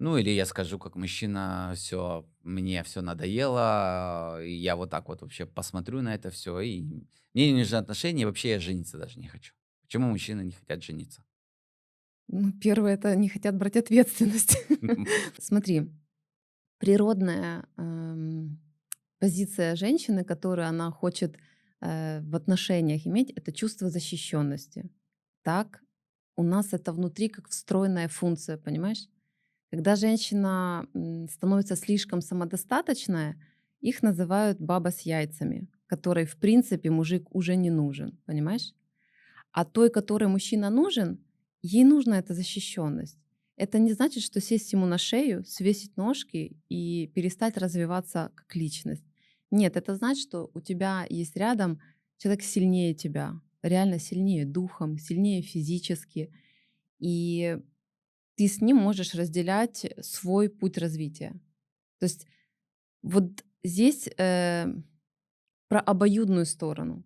Ну, или я скажу, как мужчина, все, мне все надоело, и я вот так вот вообще посмотрю на это все, и мне не нужны отношения, и вообще я жениться даже не хочу. Почему мужчины не хотят жениться? Ну, первое, это не хотят брать ответственность. Смотри, природная позиция женщины, которую она хочет в отношениях иметь, это чувство защищенности. Так у нас это внутри как встроенная функция, понимаешь? Когда женщина становится слишком самодостаточная, их называют баба с яйцами, которой в принципе мужик уже не нужен, понимаешь? А той, которой мужчина нужен, ей нужна эта защищенность. Это не значит, что сесть ему на шею, свесить ножки и перестать развиваться как личность. Нет, это значит, что у тебя есть рядом человек сильнее тебя, реально сильнее духом, сильнее физически, и ты с ним можешь разделять свой путь развития. То есть вот здесь про обоюдную сторону.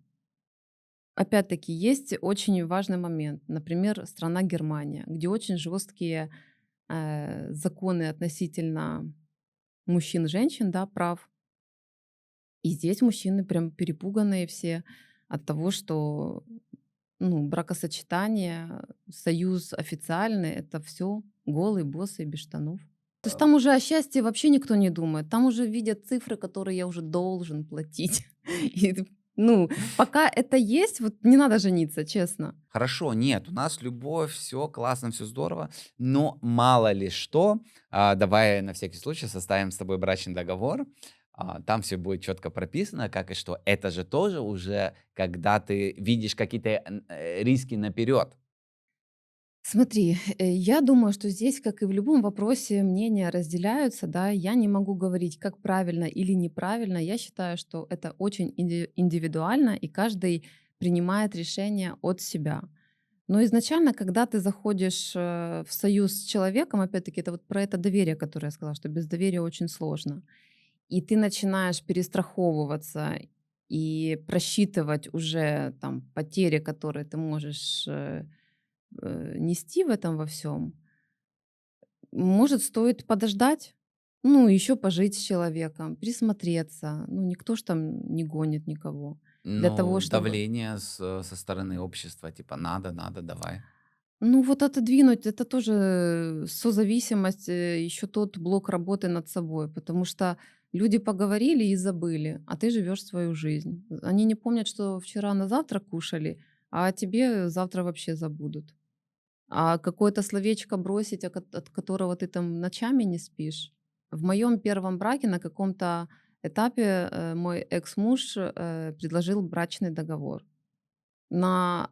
Опять-таки, есть очень важный момент. Например, страна Германия, где очень жесткие законы относительно мужчин и женщин, да, прав. И здесь мужчины прям перепуганные все от того, что ну, бракосочетание, союз официальный — это все голый, босый, без штанов. То есть там уже о счастье вообще никто не думает. Там уже видят цифры, которые я уже должен платить. И, ну, пока это есть, вот не надо жениться, честно. Хорошо, нет, у нас любовь, все классно, все здорово, но мало ли что, давай на всякий случай составим с тобой брачный договор, там все будет четко прописано, как и что. Это же тоже уже, когда ты видишь какие-то риски наперед. Смотри, я думаю, что здесь, как и в любом вопросе, мнения разделяются, да. Я не могу говорить, как правильно или неправильно. Я считаю, что это очень индивидуально, и каждый принимает решение от себя. Но изначально, когда ты заходишь в союз с человеком, опять-таки, это вот про это доверие, которое я сказала, что без доверия очень сложно. И ты начинаешь перестраховываться и просчитывать уже там потери, которые ты можешь нести в этом во всем, может, стоит подождать, ну, еще пожить с человеком, присмотреться. Ну, никто ж там не гонит никого. Для того, Ну, чтобы давление со стороны общества, типа надо, давай. ну, вот отодвинуть — это тоже созависимость, еще тот блок работы над собой, потому что люди поговорили и забыли, а ты живешь свою жизнь. Они не помнят, что вчера на завтрак кушали, а о тебе завтра вообще забудут. А какое-то словечко бросить, от которого ты там ночами не спишь. В моем первом браке на каком-то этапе мой экс-муж предложил брачный договор. На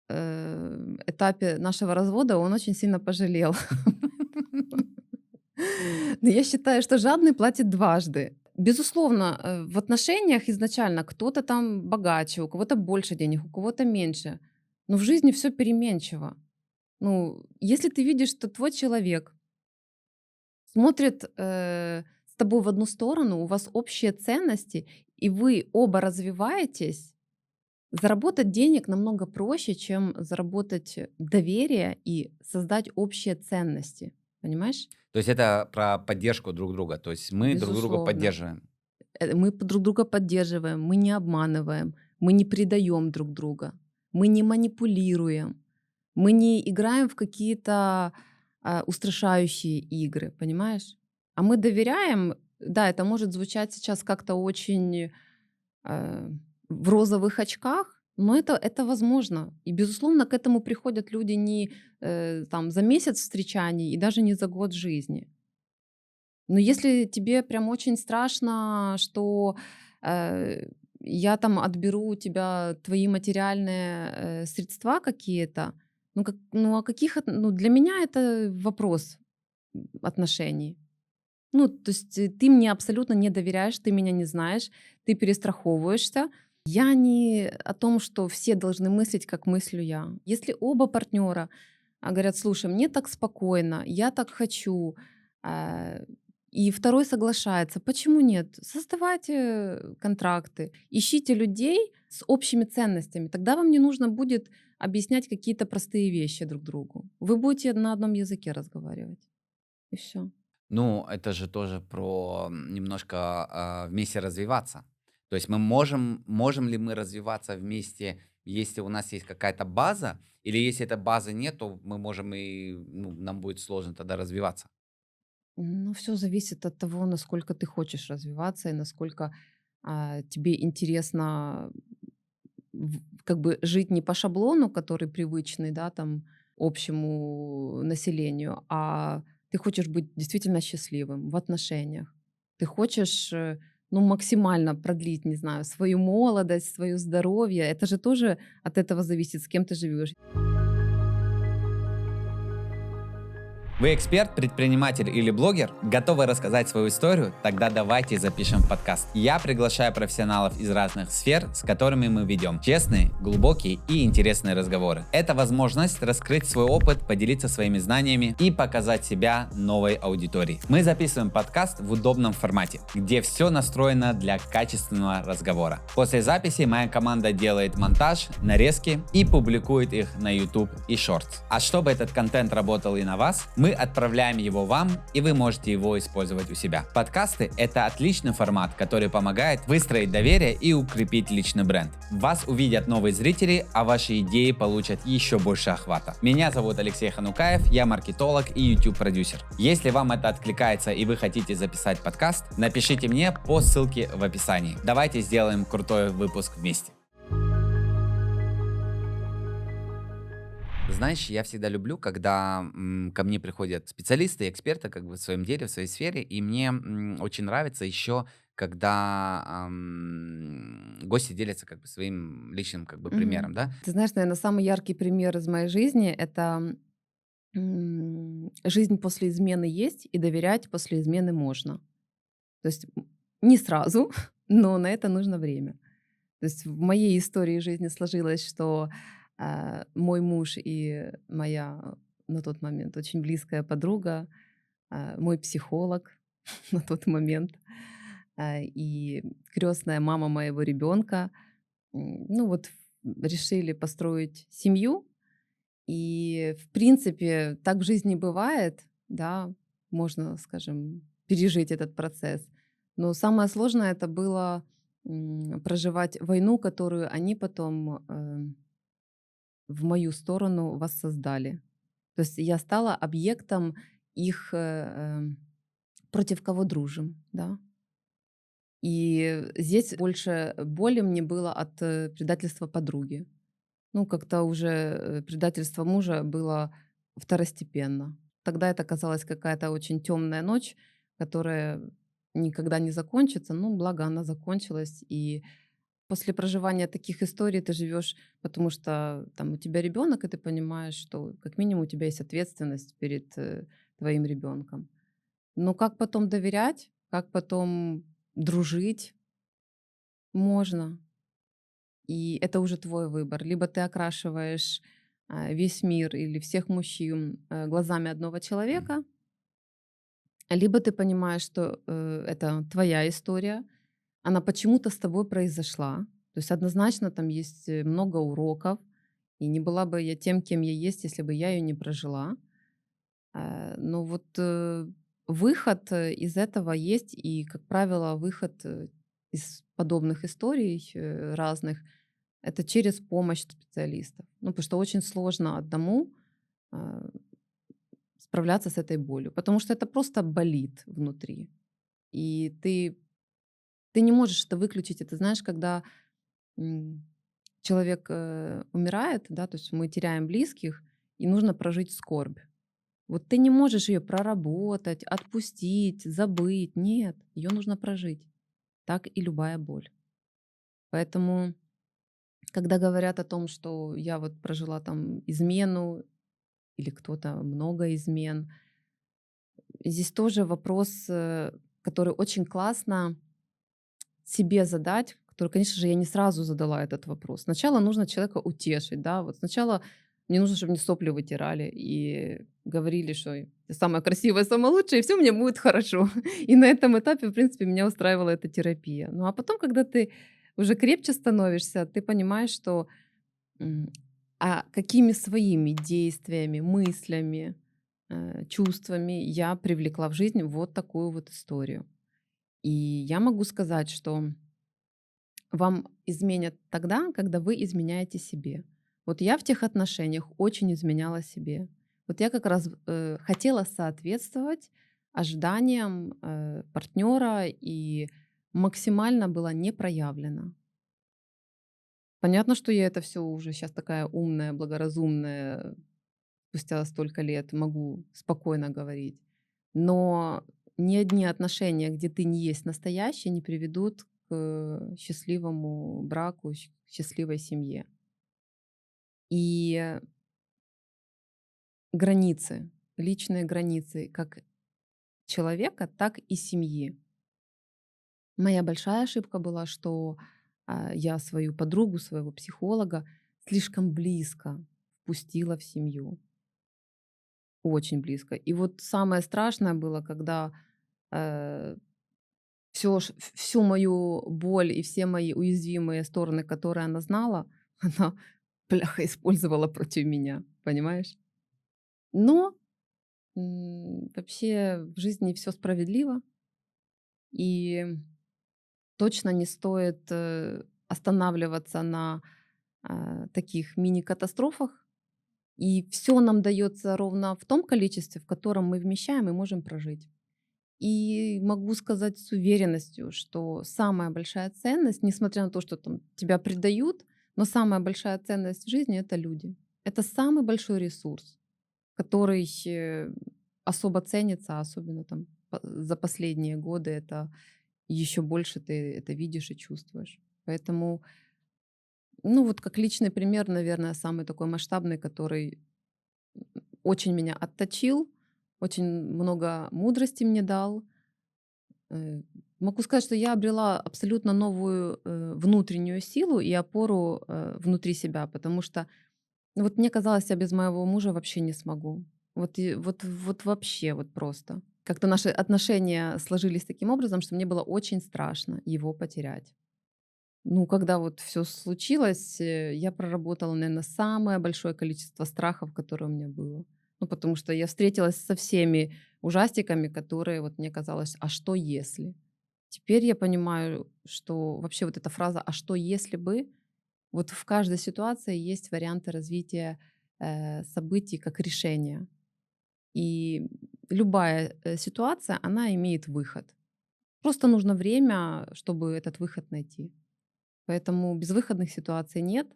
этапе нашего развода он очень сильно пожалел. Но я считаю, что жадный платит дважды. Безусловно, в отношениях изначально кто-то там богаче, у кого-то больше денег, у кого-то меньше. Но в жизни все переменчиво. Ну, если ты видишь, что твой человек смотрит с тобой в одну сторону, у вас общие ценности, и вы оба развиваетесь, Заработать денег намного проще, чем заработать доверие и создать общие ценности. Понимаешь? То есть это про поддержку друг друга. То есть мы друг друга Безусловно. поддерживаем. Мы друг друга поддерживаем, мы не обманываем, мы не предаем друг друга, мы не манипулируем, мы не играем в какие-то устрашающие игры, понимаешь? А мы доверяем, да, это может звучать сейчас как-то очень э, в розовых очках, но это возможно. И, безусловно, к этому приходят люди не там, за месяц встречаний и даже не за год жизни. Но если тебе прям очень страшно, что э, я там отберу у тебя твои материальные средства какие-то, ну а каких, ну для меня это вопрос отношений. Ну, то есть ты мне абсолютно не доверяешь, ты меня не знаешь, ты перестраховываешься. Я не о том, что все должны мыслить, как мыслю я. Если оба партнера говорят, слушай, мне так спокойно, я так хочу, а, и второй соглашается, почему нет? Создавайте контракты, ищите людей с общими ценностями. Тогда вам не нужно будет объяснять какие-то простые вещи друг другу. Вы будете на одном языке разговаривать. И все. Ну, это же тоже про немножко вместе развиваться. То есть можем ли мы развиваться вместе, если у нас есть какая-то база, или если этой базы нет, то мы можем и, ну, нам будет сложно тогда развиваться. Ну, все зависит от того, насколько ты хочешь развиваться и насколько тебе интересно как бы жить не по шаблону, который привычный, да, там, общему населению, а ты хочешь быть действительно счастливым в отношениях. Ты хочешь, ну, максимально продлить, не знаю, свою молодость, свое здоровье. Это же тоже от этого зависит, с кем ты живешь. Вы эксперт, предприниматель или блогер? Готовы рассказать свою историю? Тогда давайте запишем подкаст. Я приглашаю профессионалов из разных сфер, с которыми мы ведем честные, глубокие и интересные разговоры. Это возможность раскрыть свой опыт, поделиться своими знаниями и показать себя новой аудитории. Мы записываем подкаст в удобном формате, где все настроено для качественного разговора. После записи моя команда делает монтаж, нарезки и публикует их на YouTube и Shorts. А чтобы этот контент работал и на вас, мы отправляем его вам, и вы можете его использовать у себя. Подкасты — это отличный формат, который помогает выстроить доверие и укрепить личный бренд. Вас увидят новые зрители, а ваши идеи получат еще больше охвата. Меня зовут Алексей Ханукаев, я маркетолог и YouTube-продюсер. Если вам это откликается и вы хотите записать подкаст, напишите мне по ссылке в описании. Давайте сделаем крутой выпуск вместе. Знаешь, я всегда люблю, когда ко мне приходят специалисты, эксперты как бы в своем деле, в своей сфере, и мне очень нравится еще, когда гости делятся как бы своим личным как бы Мгм. примером, да. Ты знаешь, наверное, самый яркий пример из моей жизни — это жизнь после измены есть, и доверять после измены можно. То есть не сразу, но на это нужно время. То есть в моей истории жизни сложилось, что мой муж и моя на тот момент очень близкая подруга, мой психолог на тот момент и крестная мама моего ребенка, ну вот решили построить семью. И, в принципе, так в жизни бывает, да, можно, скажем, пережить этот процесс. Но самое сложное это было проживать войну, которую они потом в мою сторону воссоздали. То есть я стала объектом их, против кого дружим, да. И здесь больше боли мне было от предательства подруги. Ну, как-то уже предательство мужа было второстепенно. Тогда это казалась какая-то очень темная ночь, которая никогда не закончится. Ну, благо она закончилась. И после проживания таких историй ты живешь, потому что там у тебя ребенок, и ты понимаешь, что как минимум у тебя есть ответственность перед твоим ребенком. Но как потом доверять, как потом дружить, можно. И это уже твой выбор. Либо ты окрашиваешь весь мир или всех мужчин глазами одного человека, либо ты понимаешь, что это твоя история, она почему-то с тобой произошла, То есть однозначно там есть много уроков, и не была бы я тем, кем я есть, если бы я ее не прожила. Но вот выход из этого есть, и, как правило, выход из подобных историй разных это через помощь специалистов. Ну, потому что очень сложно одному а, справляться с этой болью, потому что это просто болит внутри. И ты не можешь это выключить. Это знаешь, когда м, человек умирает, да, то есть мы теряем близких, и нужно прожить скорбь. Вот ты не можешь ее проработать, отпустить, забыть. Нет, ее нужно прожить. Так и любая боль. Поэтому, когда говорят о том, что я вот прожила там измену или кто-то много измен, здесь тоже вопрос, который очень классно себе задать, который, конечно же, я не сразу задала этот вопрос. Сначала нужно человека утешить, да, вот сначала мне нужно, чтобы мне сопли вытирали и говорили, что ты самая красивая, самая лучшая, и все мне будет хорошо. И на этом этапе, в принципе, меня устраивала эта терапия. Ну а потом, когда ты уже крепче становишься, ты понимаешь, что м, а какими своими действиями, мыслями, чувствами я привлекла в жизнь вот такую вот историю. И я могу сказать, что вам изменят тогда, когда вы изменяете себе. Вот я в тех отношениях очень изменяла себе. Вот я как раз хотела соответствовать ожиданиям партнера и максимально была не проявлена. Понятно, что я это все уже сейчас такая умная, благоразумная, спустя столько лет могу спокойно говорить. Но ни одни отношения, где ты не есть настоящий, не приведут к счастливому браку, счастливой семье. И границы, личные границы как человека, так и семьи. Моя большая ошибка была, что я свою подругу, своего психолога слишком близко впустила в семью. Очень близко. И вот самое страшное было, когда э, всю мою боль и все мои уязвимые стороны, которые она знала, она, бляха, использовала против меня, понимаешь? Но вообще в жизни все справедливо, и точно не стоит останавливаться на таких мини-катастрофах. И все нам дается ровно в том количестве, в котором мы вмещаем и можем прожить. И могу сказать с уверенностью, что самая большая ценность, несмотря на то, что там тебя предают, но самая большая ценность в жизни это люди. Это самый большой ресурс, который особо ценится, особенно там за последние годы это еще больше ты это видишь и чувствуешь. Поэтому, ну вот как личный пример, наверное, самый такой масштабный, который очень меня отточил, очень много мудрости мне дал. Э, Могу сказать, что я обрела абсолютно новую внутреннюю силу и опору внутри себя, потому что ну, вот мне казалось, я без моего мужа вообще не смогу. Вот вообще, вот просто. Как-то наши отношения сложились таким образом, что мне было очень страшно его потерять. Ну, когда вот все случилось, я проработала, наверное, самое большое количество страхов, которое у меня было. Ну, потому что я встретилась со всеми ужастиками, которые вот мне казалось: "А что если?" Теперь я понимаю, что вообще вот эта фраза "а что если бы" вот в каждой ситуации есть варианты развития, событий как решения. И любая, ситуация, она имеет выход. Просто нужно время, чтобы этот выход найти. Поэтому безвыходных ситуаций нет.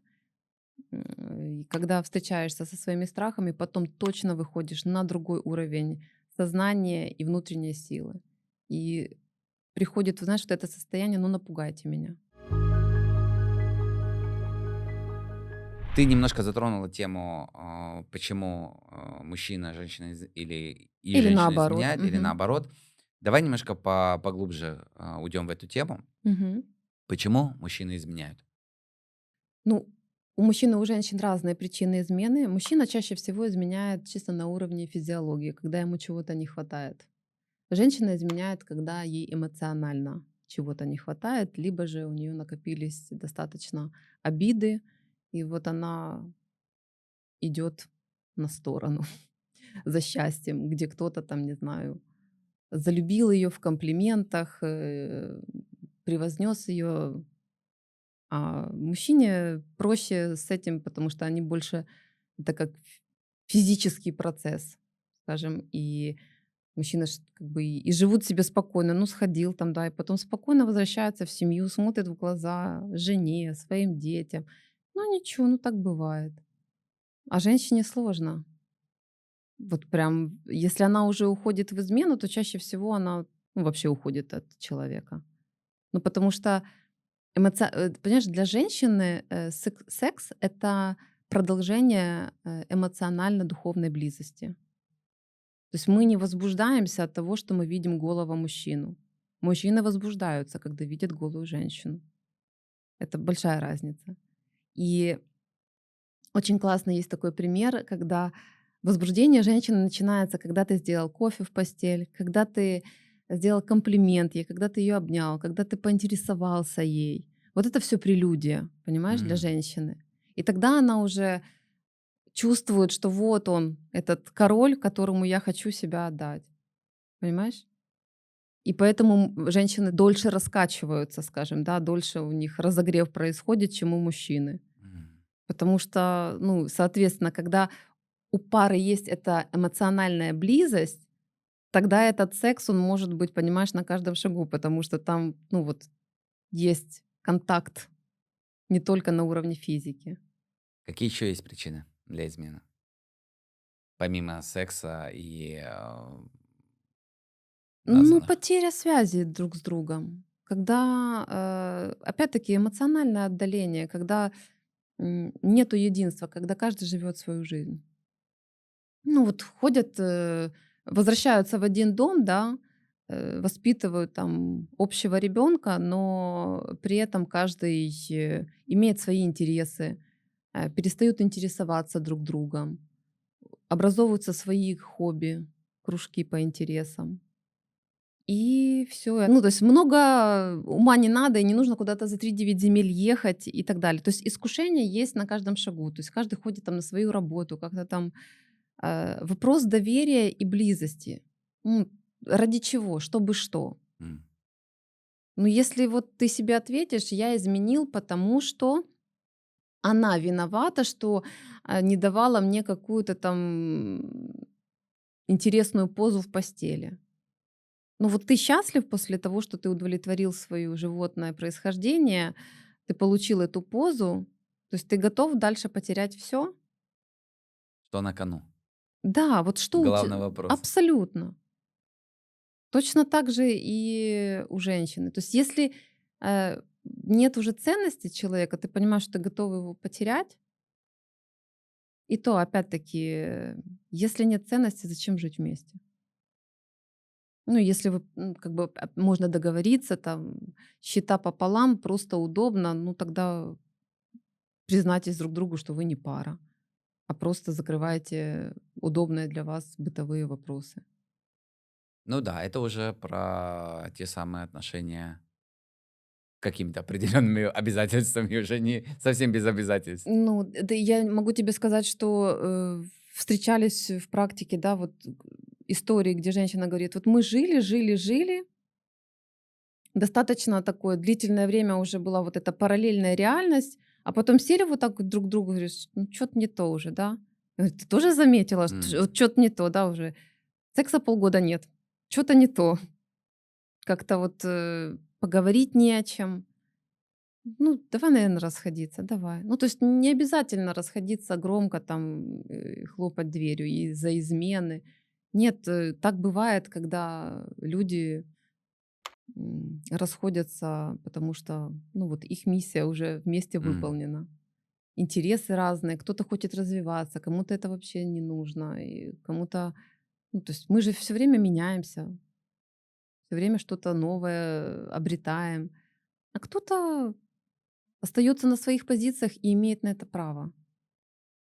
И когда встречаешься со своими страхами, потом точно выходишь на другой уровень сознания и внутренней силы. И приходит, знаешь, вот это состояние: "Ну, напугайте меня". Ты немножко затронула тему, почему мужчина, женщина и Или женщина наоборот. изменяют, или Мгм. наоборот. Давай немножко поглубже уйдем в эту тему. Мгм. Почему мужчины изменяют? Ну, у мужчин и у женщин разные причины измены. Мужчина чаще всего изменяет чисто на уровне физиологии, когда ему чего-то не хватает. Женщина изменяет, когда ей эмоционально чего-то не хватает, либо же у нее накопились достаточно обиды, и вот она идет на сторону за счастьем, где кто-то там, не знаю, залюбил ее в комплиментах, превознес ее. А мужчине проще с этим, потому что они больше это как физический процесс, скажем, и мужчины как бы и живут себе спокойно, ну сходил там, да, и потом спокойно возвращаются в семью, смотрят в глаза жене, своим детям. Ну ничего, ну так бывает. А женщине сложно. Вот прям, если она уже уходит в измену, то чаще всего она ну, вообще уходит от человека. Ну потому что понимаешь, для женщины, секс — это продолжение, эмоционально-духовной близости. То есть мы не возбуждаемся от того, что мы видим голого мужчину. Мужчины возбуждаются, когда видят голую женщину. Это большая разница. И очень классно есть такой пример, когда возбуждение женщины начинается, когда ты сделал кофе в постель, когда ты сделал комплимент ей, когда ты ее обнял, когда ты поинтересовался ей. Вот это все прелюдия, понимаешь, для М. женщины. И тогда она уже чувствует, что вот он, этот король, которому я хочу себя отдать. Понимаешь? И поэтому женщины дольше раскачиваются, скажем, да, дольше у них разогрев происходит, чем у мужчины. М. Потому что, ну, соответственно, когда у пары есть эта эмоциональная близость, тогда этот секс, он может быть, понимаешь, на каждом шагу, потому что там, ну вот, есть контакт не только на уровне физики. Какие еще есть причины для измены? Помимо секса и Ну, названных. потеря связи друг с другом. Когда, опять-таки, эмоциональное отдаление, когда нету единства, когда каждый живет свою жизнь. Ну, вот ходят, возвращаются в один дом, да, воспитывают там общего ребенка, но при этом каждый имеет свои интересы, перестают интересоваться друг другом, образовываются свои хобби, кружки по интересам. И все. Ну, то есть много ума не надо, и не нужно куда-то за 3-9 земель ехать и так далее. То есть искушение есть на каждом шагу. То есть каждый ходит там на свою работу, как-то там. Вопрос доверия и близости. Ну, ради чего? Чтобы что? М. Ну, если вот ты себе ответишь: "Я изменил, потому что она виновата, что, не давала мне какую-то там интересную позу в постели". Ну, вот ты счастлив после того, что ты удовлетворил свое животное происхождение, ты получил эту позу, то есть ты готов дальше потерять все? Что на кону? Да, вот что у тя Главный вопрос. абсолютно. Точно так же и у женщины. То есть если, нет уже ценности человека, ты понимаешь, что ты готов его потерять, и то опять-таки, если нет ценности, зачем жить вместе? Ну, если вы, как бы, можно договориться, там, счета пополам, просто удобно, ну, тогда признайтесь друг другу, что вы не пара, а просто закрываете удобные для вас бытовые вопросы. Ну да, это уже про те самые отношения какими-то определенными обязательствами, уже не совсем без обязательств. Ну, да я могу тебе сказать, что, встречались в практике, да, вот истории, где женщина говорит: "Вот мы жили, жили, жили, достаточно такое длительное время уже была вот эта параллельная реальность, а потом сели вот так вот друг к другу, говоришь: ну, чё то не то уже, да?" Говорит: "Ты тоже заметила, что М. вот чё-то не то, да, уже? Секса полгода нет, что то не то, как-то вот, поговорить не о чем". Ну, давай, наверное, расходиться, давай. Ну, то есть не обязательно расходиться громко, там, хлопать дверью из-за измены. Нет, так бывает, когда люди расходятся, потому что, ну, вот их миссия уже вместе М. выполнена. Интересы разные, кто-то хочет развиваться, кому-то это вообще не нужно, и кому-то, ну, то есть мы же все время меняемся, все время что-то новое обретаем, а кто-то остается на своих позициях и имеет на это право.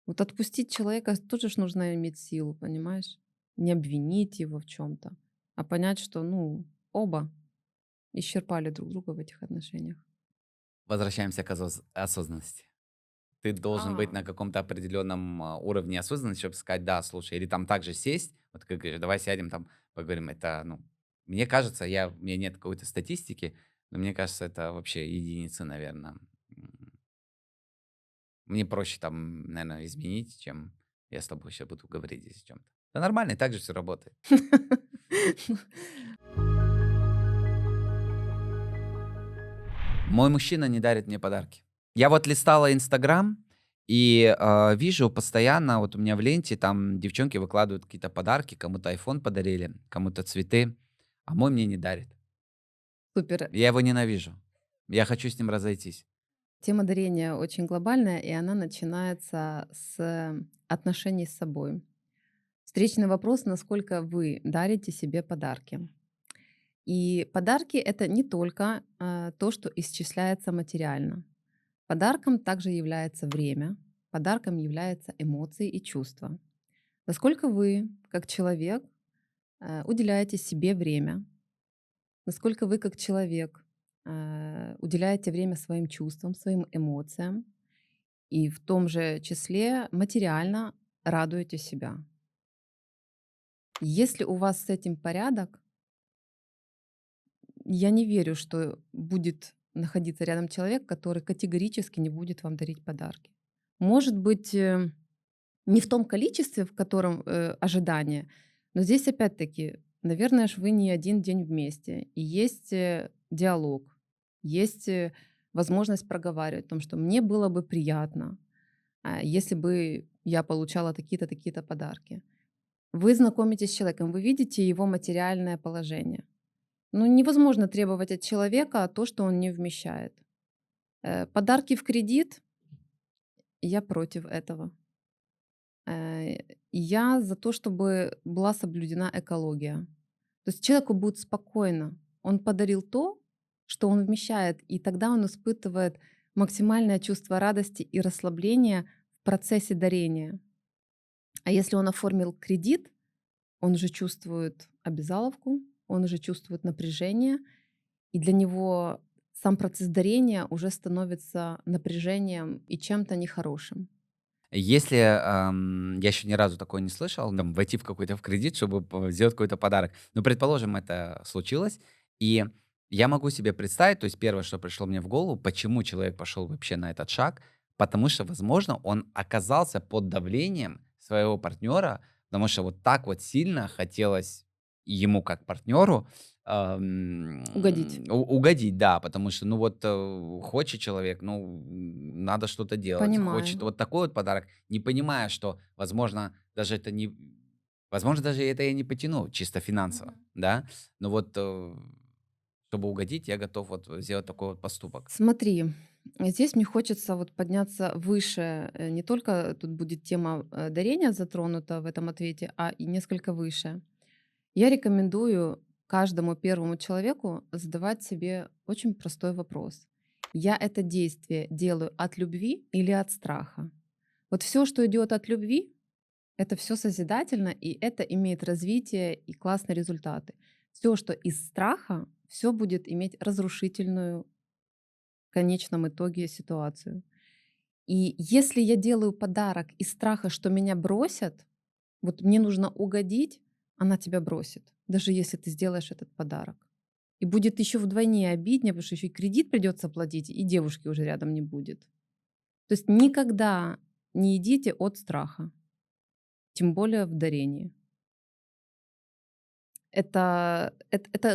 Вот отпустить человека тоже ж нужно иметь силу, понимаешь? Не обвинить его в чем-то, а понять, что, ну, оба. исчерпали друг друга в этих отношениях. Возвращаемся к осознанности. Ты должен быть А, на каком-то определенном уровне осознанности, чтобы сказать, да, слушай, или там также сесть, вот как говоришь, давай сядем там, поговорим. Это, ну, мне кажется, у меня нет какой-то статистики, но мне кажется, это вообще единицы, наверное. Мне проще там, наверное, изменить, чем я с тобой сейчас буду говорить здесь о чем-то. Да нормально, и так же все работает. Мой мужчина не дарит мне подарки. Я вот листала Инстаграм и вижу постоянно, вот у меня в ленте там девчонки выкладывают какие-то подарки, кому-то iPhone подарили, кому-то цветы, а мой мне не дарит. Супер. Я его ненавижу. Я хочу с ним разойтись. Тема дарения очень глобальная, и она начинается с отношений с собой. Встречный вопрос, насколько вы дарите себе подарки. И подарки — это не только то, что исчисляется материально. Подарком также является время, подарком являются эмоции и чувства. Насколько вы, как человек, уделяете себе время, насколько вы, как человек, уделяете время своим чувствам, своим эмоциям, и в том же числе материально радуете себя. Если у вас с этим порядок, я не верю, что будет находиться рядом человек, который категорически не будет вам дарить подарки. Может быть, не в том количестве, в котором ожидание, но здесь опять-таки, наверное, ж вы не один день вместе, и есть диалог, есть возможность проговаривать о том, что мне было бы приятно, если бы я получала такие-то, такие-то подарки. Вы знакомитесь с человеком, вы видите его материальное положение. Ну, невозможно требовать от человека то, что он не вмещает. Подарки в кредит — я против этого. Э, Я за то, чтобы была соблюдена экология. То есть человеку будет спокойно. Он подарил то, что он вмещает, и тогда он испытывает максимальное чувство радости и расслабления в процессе дарения. А если он оформил кредит, он уже чувствует обязаловку, он уже чувствует напряжение, и для него сам процесс дарения уже становится напряжением и чем-то нехорошим. Если я еще ни разу такое не слышал, там, войти в какой-то в кредит, чтобы сделать какой-то подарок. Но, предположим, это случилось, и я могу себе представить, то есть первое, что пришло мне в голову, почему человек пошел вообще на этот шаг, потому что, возможно, он оказался под давлением своего партнера, потому что вот так вот сильно хотелось ему как партнеру Угодить. угодить, да, потому что, ну вот, хочет человек, ну, надо что-то делать, хочет Понимаю. вот такой вот подарок, не понимая, что, возможно, даже это я не потяну чисто финансово, Мгм. да, но вот, чтобы угодить, я готов вот сделать такой вот поступок. Смотри, здесь мне хочется вот подняться выше. Не только тут будет тема дарения затронута в этом ответе, а и несколько выше. Я рекомендую каждому первому человеку задавать себе очень простой вопрос. Я это действие делаю от любви или от страха? Вот все, что идет от любви, это все созидательно, и это имеет развитие и классные результаты. Все, что из страха, все будет иметь разрушительную в конечном итоге ситуацию. И если я делаю подарок из страха, что меня бросят, вот мне нужно угодить, она тебя бросит, даже если ты сделаешь этот подарок. И будет еще вдвойне обиднее, потому что еще и кредит придется платить, и девушки уже рядом не будет. То есть никогда не идите от страха, тем более в дарении. Это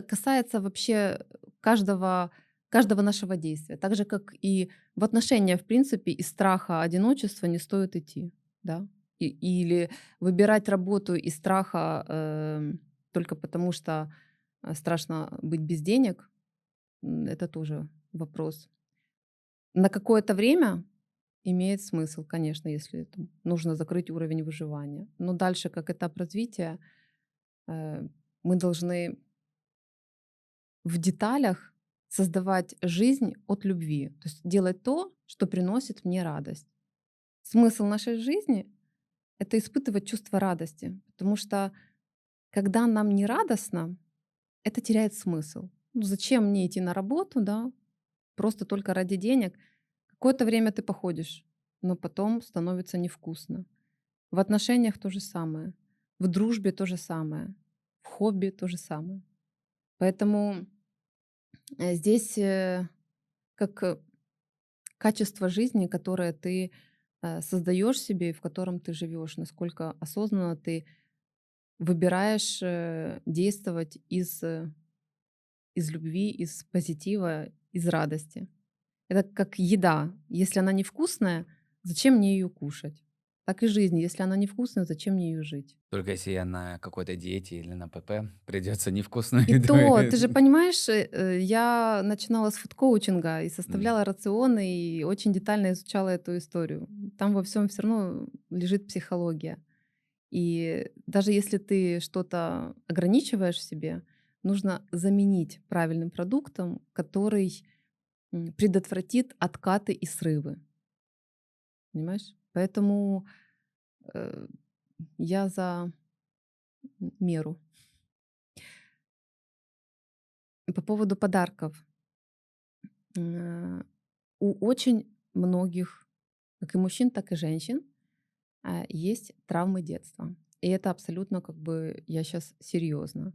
касается вообще каждого нашего действия. Так же, как и в отношения, в принципе, из страха одиночества не стоит идти. Да? Или выбирать работу из страха только потому, что страшно быть без денег, это тоже вопрос. На какое-то время имеет смысл, конечно, если там нужно закрыть уровень выживания. Но дальше, как этап развития, э, мы должны в деталях создавать жизнь от любви, то есть делать то, что приносит мне радость. Смысл нашей жизни — это испытывать чувство радости, потому что когда нам не радостно, это теряет смысл. Ну, зачем мне идти на работу, да, просто только ради денег? Какое-то время ты походишь, но потом становится невкусно. В отношениях то же самое, в дружбе то же самое, в хобби то же самое. Поэтому здесь как качество жизни, которое ты создаешь себе и в котором ты живешь, насколько осознанно ты выбираешь действовать из любви, из позитива, из радости. Это как еда. Если она невкусная, зачем мне ее кушать? Так и жизнь. Если она невкусная, зачем мне ее жить? Только если я на какой-то диете или на ПП, придется невкусную И еду. то, ты же понимаешь, я начинала с фудкоучинга и М. составляла рационы, и очень детально изучала эту историю. Там во всем все равно лежит психология. И даже если ты что-то ограничиваешь в себе, нужно заменить правильным продуктом, который предотвратит откаты и срывы. Понимаешь? Поэтому э, я за меру. По поводу подарков. М, У очень многих, как и мужчин, так и женщин, есть травмы детства. И это абсолютно как бы я сейчас серьезно.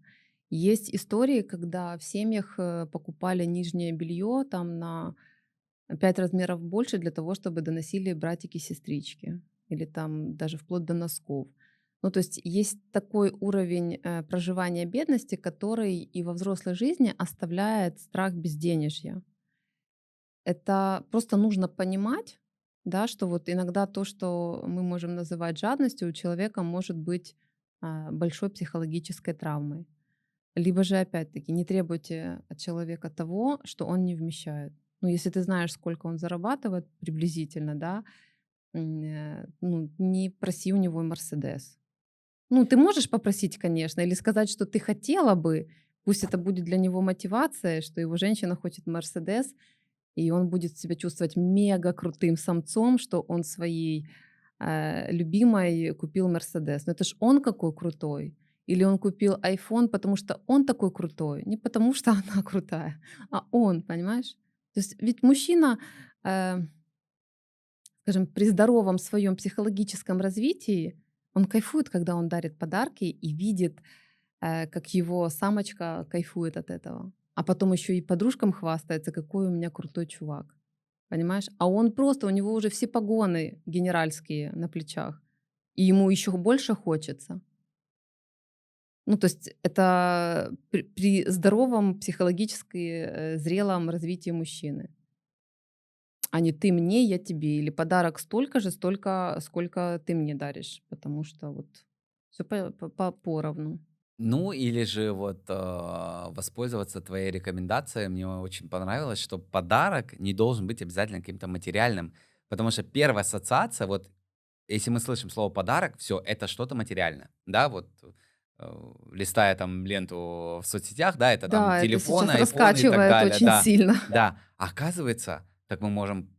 Есть истории, когда в семьях покупали нижнее белье там на 5 размеров больше для того, чтобы доносили братики-сестрички. Или там даже вплоть до носков. Ну, то есть есть такой уровень проживания бедности, который и во взрослой жизни оставляет страх безденежья. Это просто нужно понимать, да, что вот иногда то, что мы можем называть жадностью, у человека может быть большой психологической травмой. Либо же, опять-таки, не требуйте от человека того, что он не вмещает. Ну, если ты знаешь, сколько он зарабатывает приблизительно, да, ну, не проси у него Мерседес. Ну, ты можешь попросить, конечно, или сказать, что ты хотела бы, пусть это будет для него мотивация, что его женщина хочет Мерседес, и он будет себя чувствовать мега крутым самцом, что он своей любимой купил Мерседес. Но это ж он какой крутой. Или он купил iPhone, потому что он такой крутой. Не потому что она крутая, а он, понимаешь? То есть ведь мужчина, э, скажем, при здоровом своем психологическом развитии, он кайфует, когда он дарит подарки и видит, как его самочка кайфует от этого. А потом еще и подружкам хвастается, какой у меня крутой чувак. Понимаешь? А он просто, у него уже все погоны генеральские на плечах. И ему еще больше хочется. Ну, то есть это при здоровом психологически зрелом развитии мужчины. А не ты мне, я тебе. Или подарок столько же, столько, сколько ты мне даришь. Потому что вот все поровну. Ну, или же вот воспользоваться твоей рекомендацией. Мне очень понравилось, что подарок не должен быть обязательно каким-то материальным. Потому что первая ассоциация, вот если мы слышим слово подарок, все, это что-то материальное. Да, вот листая там ленту в соцсетях, да, это там Да, это телефон, сейчас айфоны и так раскачивает далее, очень да. сильно. Да, оказывается, так мы можем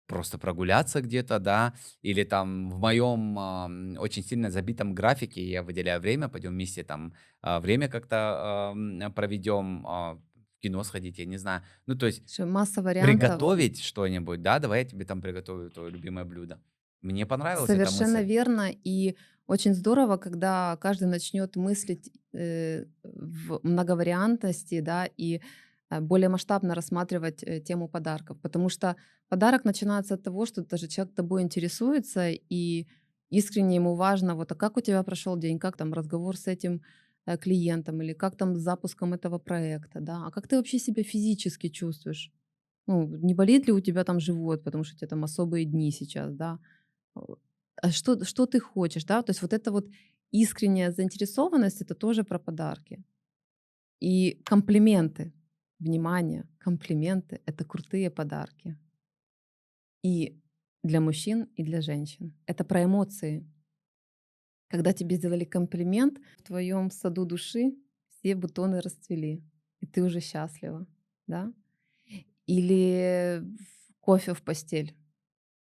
просто прогуляться где-то, да, или там в моем очень сильно забитом графике я выделяю время, пойдем вместе там время как-то проведем, в кино сходить, я не знаю. Ну, то есть Слушай, масса вариантов. приготовить что-нибудь, да, давай я тебе там приготовлю твое любимое блюдо. Мне понравилась эта Совершенно мысль. верно. И очень здорово, когда каждый начнет мыслить в многовариантности, да, и более масштабно рассматривать тему подарков. Потому что подарок начинается от того, что даже человек тобой интересуется, и искренне ему важно, вот, а как у тебя прошел день, как там разговор с этим клиентом, или как там с запуском этого проекта, да, а как ты вообще себя физически чувствуешь? Ну, не болит ли у тебя там живот, потому что у тебя там особые дни сейчас, да? А что ты хочешь, да? То есть вот эта вот искренняя заинтересованность — это тоже про подарки. И комплименты, внимание, комплименты — это крутые подарки. И для мужчин, и для женщин. Это про эмоции. Когда тебе сделали комплимент, в твоем саду души все бутоны расцвели, и ты уже счастлива, да? Или кофе в постель,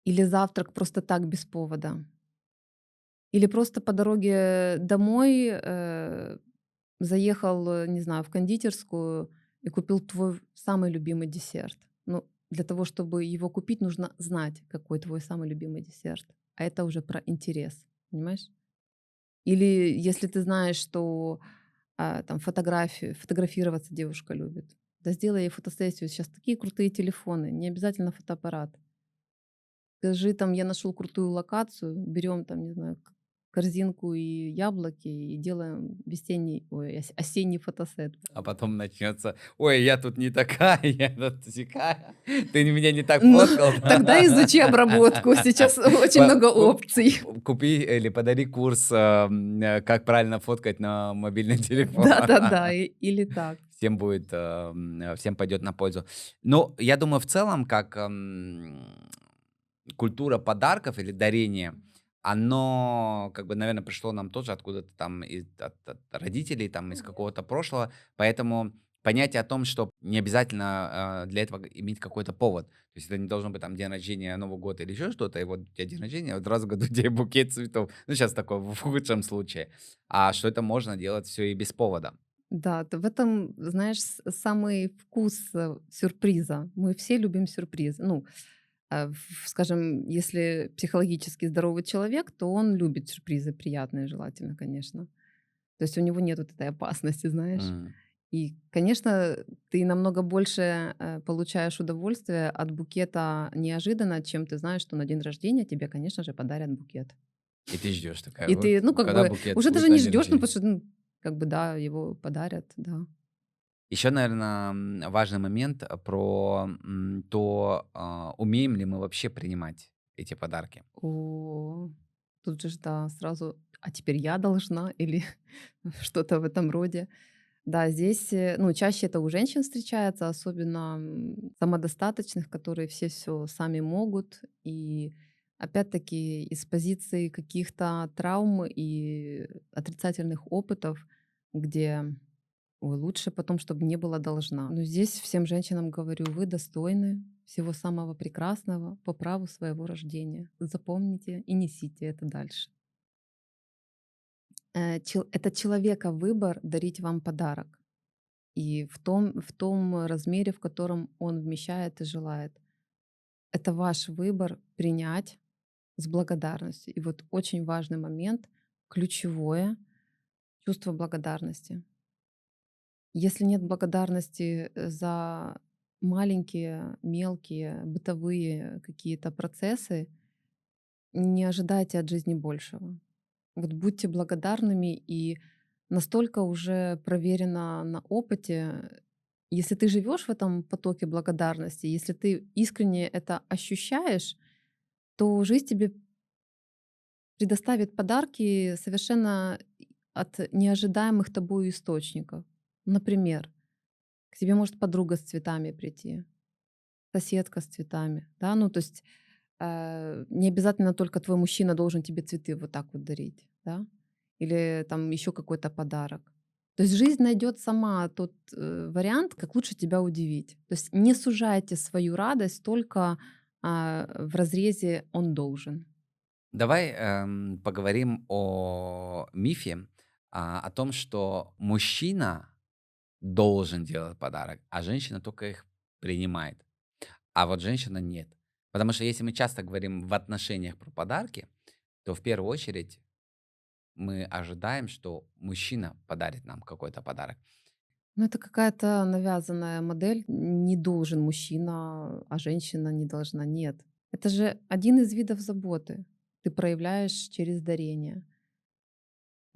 или завтрак просто так без повода. Или просто по дороге домой заехал, не знаю, в кондитерскую, и купил твой самый любимый десерт. Ну, для того, чтобы его купить, нужно знать, какой твой самый любимый десерт. А это уже про интерес, понимаешь? Или если ты знаешь, что там фотографироваться девушка любит, да сделай ей фотосессию. Сейчас такие крутые телефоны, не обязательно фотоаппарат. Скажи там, я нашел крутую локацию, берем там, не знаю, корзинку и яблоки и делаем осенний фотосет. А потом начнется: ой, я тут не такая, я тут сякая, ты меня не так Ну, фоткал. тогда изучи обработку. Сейчас очень много опций. Купи или подари курс, как правильно фоткать на мобильный телефон. Да-да-да, или так. Всем будет, всем пойдет на пользу. Ну, я думаю, в целом, как культура подарков или дарения, оно, как бы, наверное, пришло нам тоже откуда-то там от родителей, там, из какого-то прошлого. Поэтому понятие о том, что не обязательно для этого иметь какой-то повод. То есть это не должно быть там день рождения, Новый год или еще что-то, и вот у тебя день рождения, вот раз в году тебе букет цветов. Ну, сейчас такое в худшем случае. А что это можно делать все и без повода. Да, в этом, знаешь, самый вкус сюрприза. Мы все любим сюрпризы. Ну, скажем, если психологически здоровый человек, то он любит сюрпризы приятные, желательно, конечно. То есть у него нет вот этой опасности, знаешь. М. И, конечно, ты намного больше получаешь удовольствие от букета неожиданно, чем ты знаешь, что на день рождения тебе, конечно же, подарят букет. И ты ждешь такая, И вот, ты, ну, как когда бы, букет уже будет даже на не день ждешь, ну, рождения. потому что, ну, как бы, да, его подарят, да. Еще, наверное, важный момент про то, умеем ли мы вообще принимать эти подарки. О, тут же, да, сразу, а теперь я должна или что-то в этом роде. Да, здесь, ну, чаще это у женщин встречается, особенно самодостаточных, которые все сами могут. И опять-таки из позиции каких-то травм и отрицательных опытов, где ой, лучше потом, чтобы не было должна. Но здесь всем женщинам говорю, вы достойны всего самого прекрасного по праву своего рождения. Запомните и несите это дальше. Это человека выбор дарить вам подарок. И в том размере, в котором он вмещает и желает. Это ваш выбор принять с благодарностью. И вот очень важный момент, ключевое чувство благодарности. Если нет благодарности за маленькие, мелкие, бытовые какие-то процессы, не ожидайте от жизни большего. Вот будьте благодарными и настолько уже проверено на опыте, если ты живешь в этом потоке благодарности, если ты искренне это ощущаешь, то жизнь тебе предоставит подарки совершенно от неожидаемых тобой источников. Например, к тебе может подруга с цветами прийти, соседка с цветами, да, ну то есть не обязательно только твой мужчина должен тебе цветы вот так вот дарить, да, или там еще какой-то подарок. То есть жизнь найдет сама тот вариант, как лучше тебя удивить. То есть не сужайте свою радость только в разрезе «он должен». Давай поговорим о мифе, о том, что мужчина должен делать подарок, а женщина только их принимает. А вот женщина нет. Потому что если мы часто говорим в отношениях про подарки, то в первую очередь мы ожидаем, что мужчина подарит нам какой-то подарок. Ну, это какая-то навязанная модель. Не должен мужчина, а женщина не должна. Нет. Это же один из видов заботы. Ты проявляешь через дарение.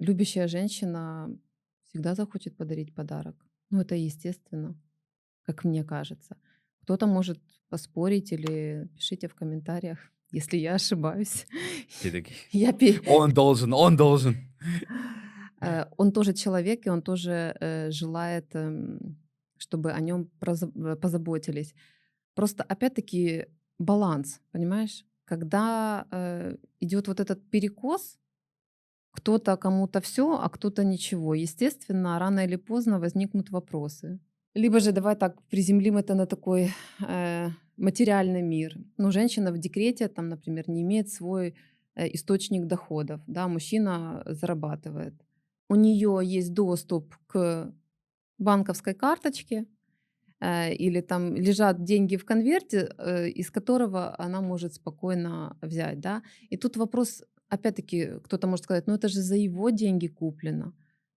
Любящая женщина всегда захочет подарить подарок. Ну, это естественно, как мне кажется. Кто-то может поспорить или пишите в комментариях, если я ошибаюсь. Все такие, Я он должен, он должен. Он тоже человек, и он тоже желает, чтобы о нем позаботились. Просто опять-таки баланс, понимаешь? Когда идет вот этот перекос, кто-то кому-то все, а кто-то ничего. Естественно, рано или поздно возникнут вопросы. Либо же давай так приземлим это на такой материальный мир. Ну, женщина в декрете, там, например, не имеет свой источник доходов, да, мужчина зарабатывает. У нее есть доступ к банковской карточке, или там лежат деньги в конверте, из которого она может спокойно взять, да. И тут вопрос, опять-таки, кто-то может сказать, ну это же за его деньги куплено.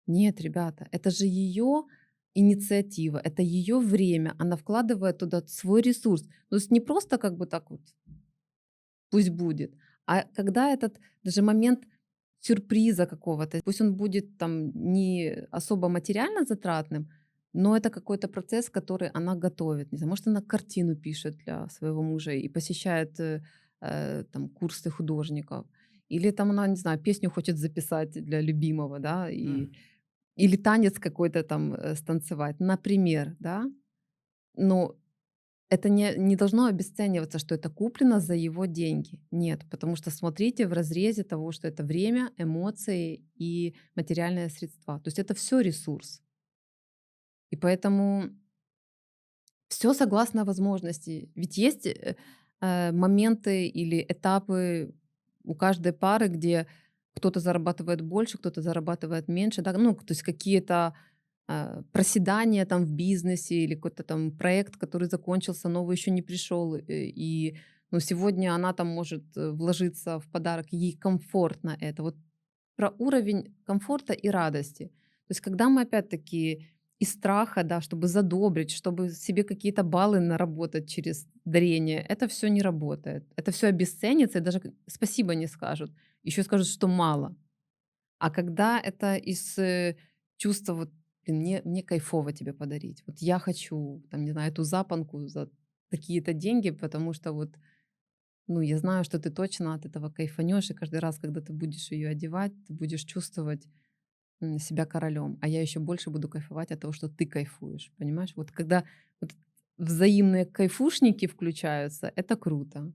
Нет, ребята, это же ее инициатива, это ее время, она вкладывает туда свой ресурс. То есть не просто как бы так вот пусть будет. А когда этот даже момент сюрприза какого-то, пусть он будет там не особо материально затратным, но это какой-то процесс, который она готовит. Не знаю, может, она картину пишет для своего мужа и посещает там курсы художников. Или там она, не знаю, песню хочет записать для любимого, да, или танец какой-то там станцевать, например, да. Но это не должно обесцениваться, что это куплено за его деньги. Нет, потому что смотрите в разрезе того, что это время, эмоции и материальные средства. То есть это все ресурс. И поэтому все согласно возможности. Ведь есть моменты или этапы у каждой пары, где кто-то зарабатывает больше, кто-то зарабатывает меньше. Да? Ну, то есть какие-то проседания там в бизнесе или какой-то там проект, который закончился, новый еще не пришел. И ну, сегодня она там может вложиться в подарок, ей комфортно это. Вот про уровень комфорта и радости. То есть когда мы опять-таки из страха, да, чтобы задобрить, чтобы себе какие-то баллы наработать через дарение, это все не работает. Это все обесценится, и даже спасибо не скажут. Еще скажут, что мало. А когда это из чувства, вот, блин, мне кайфово тебе подарить. Вот я хочу, там, не знаю, эту запонку за такие-то деньги, потому что вот, ну, я знаю, что ты точно от этого кайфанешь, и каждый раз, когда ты будешь ее одевать, ты будешь чувствовать себя королем, а я еще больше буду кайфовать от того, что ты кайфуешь, понимаешь? Вот когда вот взаимные кайфушники включаются, это круто,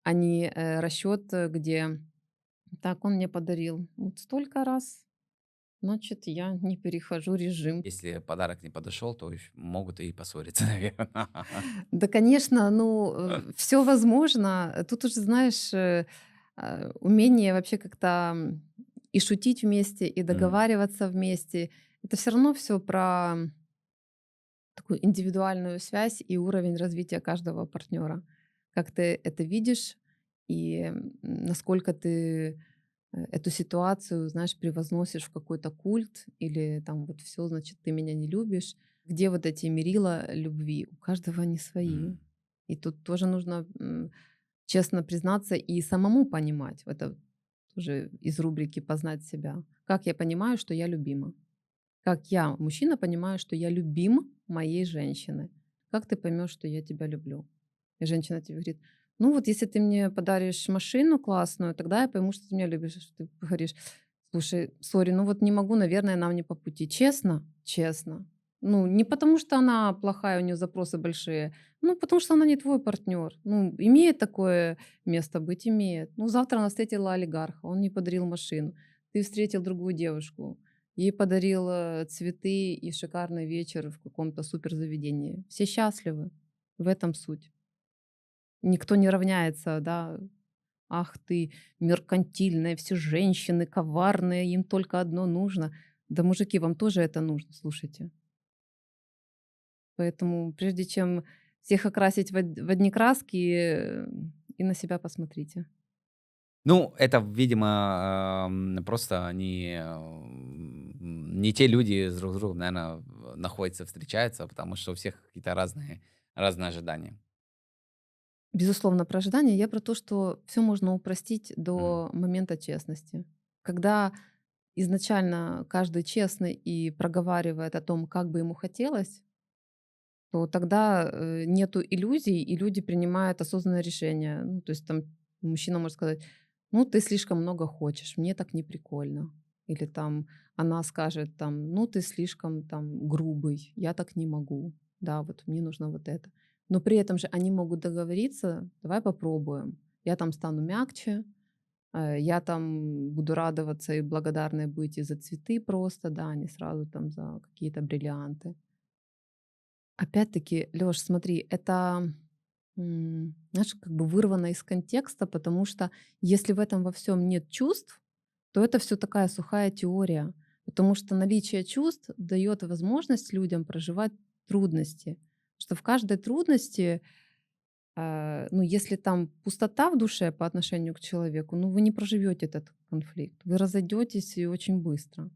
а не расчет, где так он мне подарил вот столько раз, значит, я не перехожу режим. Если подарок не подошел, то могут и поссориться, наверное. Да, конечно, ну, все возможно. Тут уже, знаешь, умение вообще как-то и шутить вместе, и договариваться вместе. Это все равно все про такую индивидуальную связь и уровень развития каждого партнера. Как ты это видишь и насколько ты эту ситуацию, знаешь, превозносишь в какой-то культ или там вот все, значит, ты меня не любишь. Где вот эти мерила любви? У каждого они свои. М. И тут тоже нужно честно признаться и самому понимать. Это тоже из рубрики «Познать себя». Как я понимаю, что я любима? Как я, мужчина, понимаю, что я любим моей женщины? Как ты поймешь, что я тебя люблю? И женщина тебе говорит, ну вот если ты мне подаришь машину классную, тогда я пойму, что ты меня любишь. Что ты говоришь, слушай, сори, ну вот не могу, наверное, нам не по пути. Честно? Честно. Ну, не потому что она плохая, у нее запросы большие, ну, потому что она не твой партнер. Ну, имеет такое место быть, имеет. Ну, завтра она встретила олигарха, он не подарил машину. Ты встретил другую девушку, ей подарил цветы и шикарный вечер в каком-то суперзаведении. Все счастливы. В этом суть. Никто не равняется, да. Ах ты, меркантильная, все женщины коварные, им только одно нужно. Да, мужики, вам тоже это нужно, слушайте. Поэтому прежде чем всех окрасить в одни краски, и на себя посмотрите. Ну, это, видимо, просто не те люди друг с другом, наверное, находятся, встречаются, потому что у всех какие-то разные ожидания. Безусловно, про ожидания. Я про то, что все можно упростить Мгм. до момента честности. Когда изначально каждый честный и проговаривает о том, как бы ему хотелось, то тогда нету иллюзий, и люди принимают осознанное решение. Ну, то есть там мужчина может сказать, ну, ты слишком много хочешь, мне так не прикольно. Или там она скажет, там, ну, ты слишком там грубый, я так не могу. Да, вот мне нужно вот это. Но при этом же они могут договориться, давай попробуем. Я там стану мягче, я там буду радоваться и благодарной быть и за цветы просто, да, а не сразу там за какие-то бриллианты. Опять-таки, Лёш, смотри, это, знаешь, как бы вырвано из контекста, потому что если в этом во всем нет чувств, то это все такая сухая теория, потому что наличие чувств дает возможность людям проживать трудности. что в каждой трудности, ну, если там пустота в душе по отношению к человеку, ну, вы не проживете этот конфликт. Вы разойдетесь и очень быстро.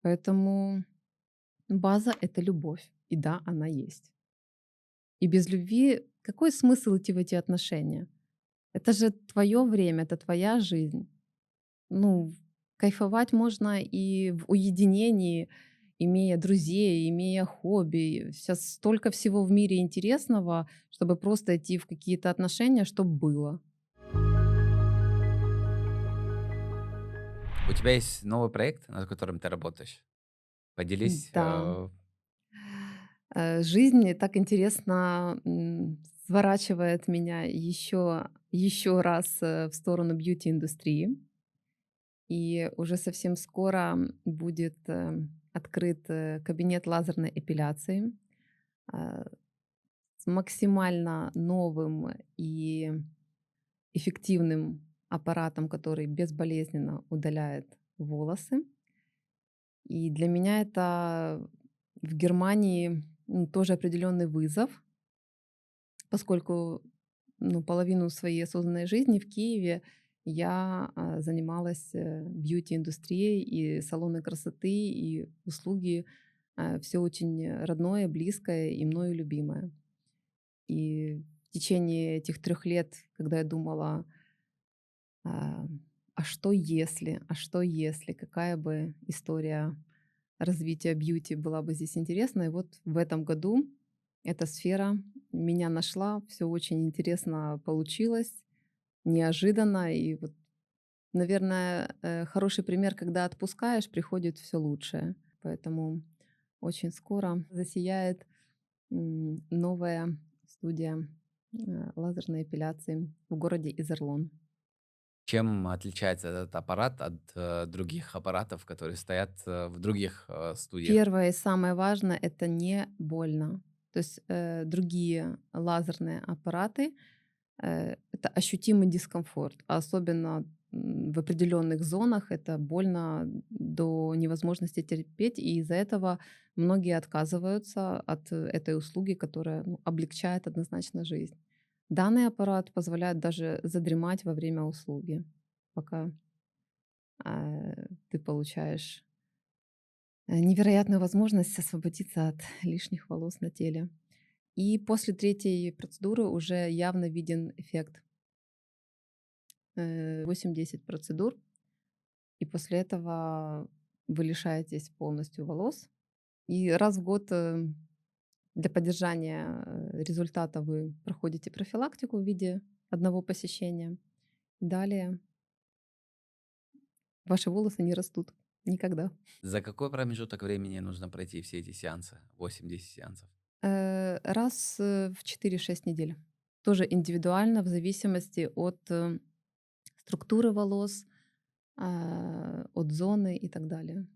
Поэтому база — это любовь. И да, она есть. И без любви какой смысл идти в эти отношения? Это же твое время, это твоя жизнь. Ну, кайфовать можно и в уединении, имея друзей, имея хобби. Сейчас столько всего в мире интересного, чтобы просто идти в какие-то отношения, чтобы было. У тебя есть новый проект, над которым ты работаешь? Поделись. Да, жизнь так интересно сворачивает меня еще раз в сторону бьюти-индустрии. И уже совсем скоро будет открыт кабинет лазерной эпиляции а, с максимально новым и эффективным аппаратом, который безболезненно удаляет волосы. И для меня это в Германии тоже определенный вызов, поскольку половину своей осознанной жизни в Киеве я занималась бьюти-индустрией, и салоны красоты, и услуги. Все очень родное, близкое и мною любимое. И в течение этих 3 лет, когда я думала, а что если, какая бы история развития бьюти была бы здесь интересна. И вот в этом году эта сфера меня нашла, все очень интересно получилось, неожиданно. И вот, наверное, хороший пример, когда отпускаешь, приходит все лучшее. Поэтому очень скоро засияет новая студия лазерной эпиляции в городе Изерлон. Чем отличается этот аппарат от других аппаратов, которые стоят в других студиях? Первое и самое важное — это не больно. То есть, другие лазерные аппараты, это ощутимый дискомфорт, а особенно, в определенных зонах это больно до невозможности терпеть, и из-за этого многие отказываются от этой услуги, которая, облегчает однозначно жизнь. Данный аппарат позволяет даже задремать во время услуги, пока, ты получаешь невероятную возможность освободиться от лишних волос на теле. И после 3-й процедуры уже явно виден эффект. 8-10 процедур, и после этого вы лишаетесь полностью волос. И раз в год для поддержания результата вы проходите профилактику в виде одного посещения. Далее ваши волосы не растут никогда. За какой промежуток времени нужно пройти все эти сеансы? 8-10 сеансов. Раз в 4-6 недель. Тоже индивидуально, в зависимости от структуры волос, от зоны и так далее.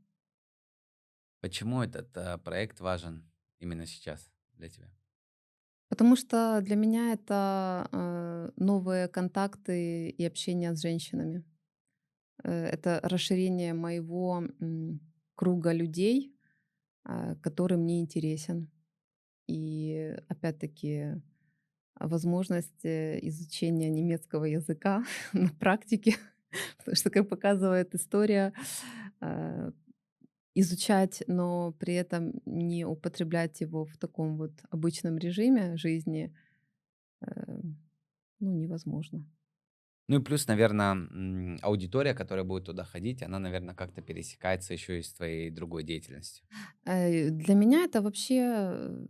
Почему этот проект важен именно сейчас для тебя? Потому что для меня это новые контакты и общение с женщинами. Это расширение моего круга людей, который мне интересен. И опять-таки возможность изучения немецкого языка на практике, потому что, как показывает история, а, изучать, но при этом не употреблять его в таком вот обычном режиме жизни, э, невозможно. Ну и плюс, наверное, аудитория, которая будет туда ходить, она, наверное, как-то пересекается еще и с твоей другой деятельностью. Для меня это вообще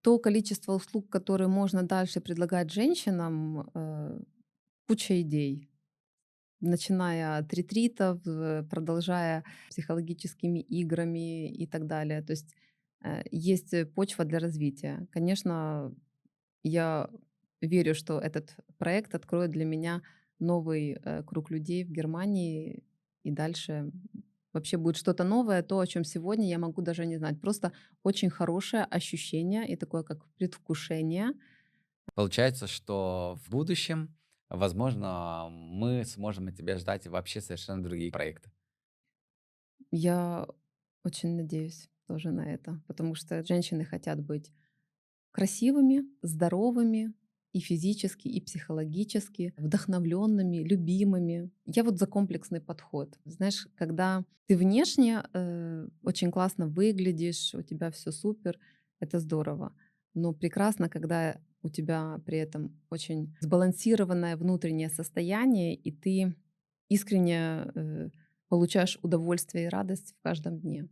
то количество услуг, которые можно дальше предлагать женщинам, куча идей. Начиная от ретритов, продолжая психологическими играми и так далее. То есть есть почва для развития. Конечно, я верю, что этот проект откроет для меня новый круг людей в Германии, и дальше вообще будет что-то новое, то, о чем сегодня я могу даже не знать. Просто очень хорошее ощущение и такое как предвкушение. Получается, что в будущем, возможно, мы сможем от тебя ждать вообще совершенно другие проекты. Я очень надеюсь тоже на это, потому что женщины хотят быть красивыми, здоровыми и физически, и психологически, вдохновленными, любимыми. Я вот за комплексный подход. Знаешь, когда ты внешне очень классно выглядишь, у тебя все супер, это здорово. Но прекрасно, когда у тебя при этом очень сбалансированное внутреннее состояние, и ты искренне получаешь удовольствие и радость в каждом дне.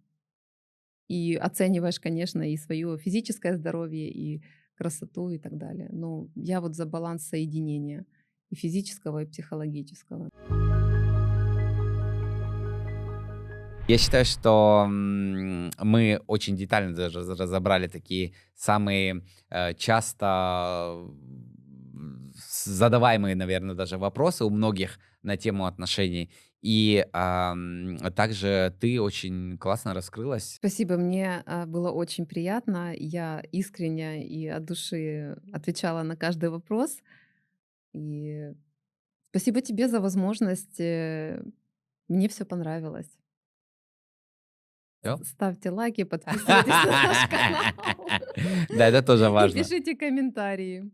И оцениваешь, конечно, и свое физическое здоровье, и красоту, и так далее. Но я вот за баланс соединения и физического, и психологического. Я считаю, что мы очень детально даже разобрали такие самые часто задаваемые, наверное, даже вопросы у многих на тему отношений. И также ты очень классно раскрылась. Спасибо, мне было очень приятно. Я искренне и от души отвечала на каждый вопрос. И спасибо тебе за возможность. Мне все понравилось. Всё? Ставьте лайки, подписывайтесь на наш канал Да, это тоже и важно. пишите комментарии.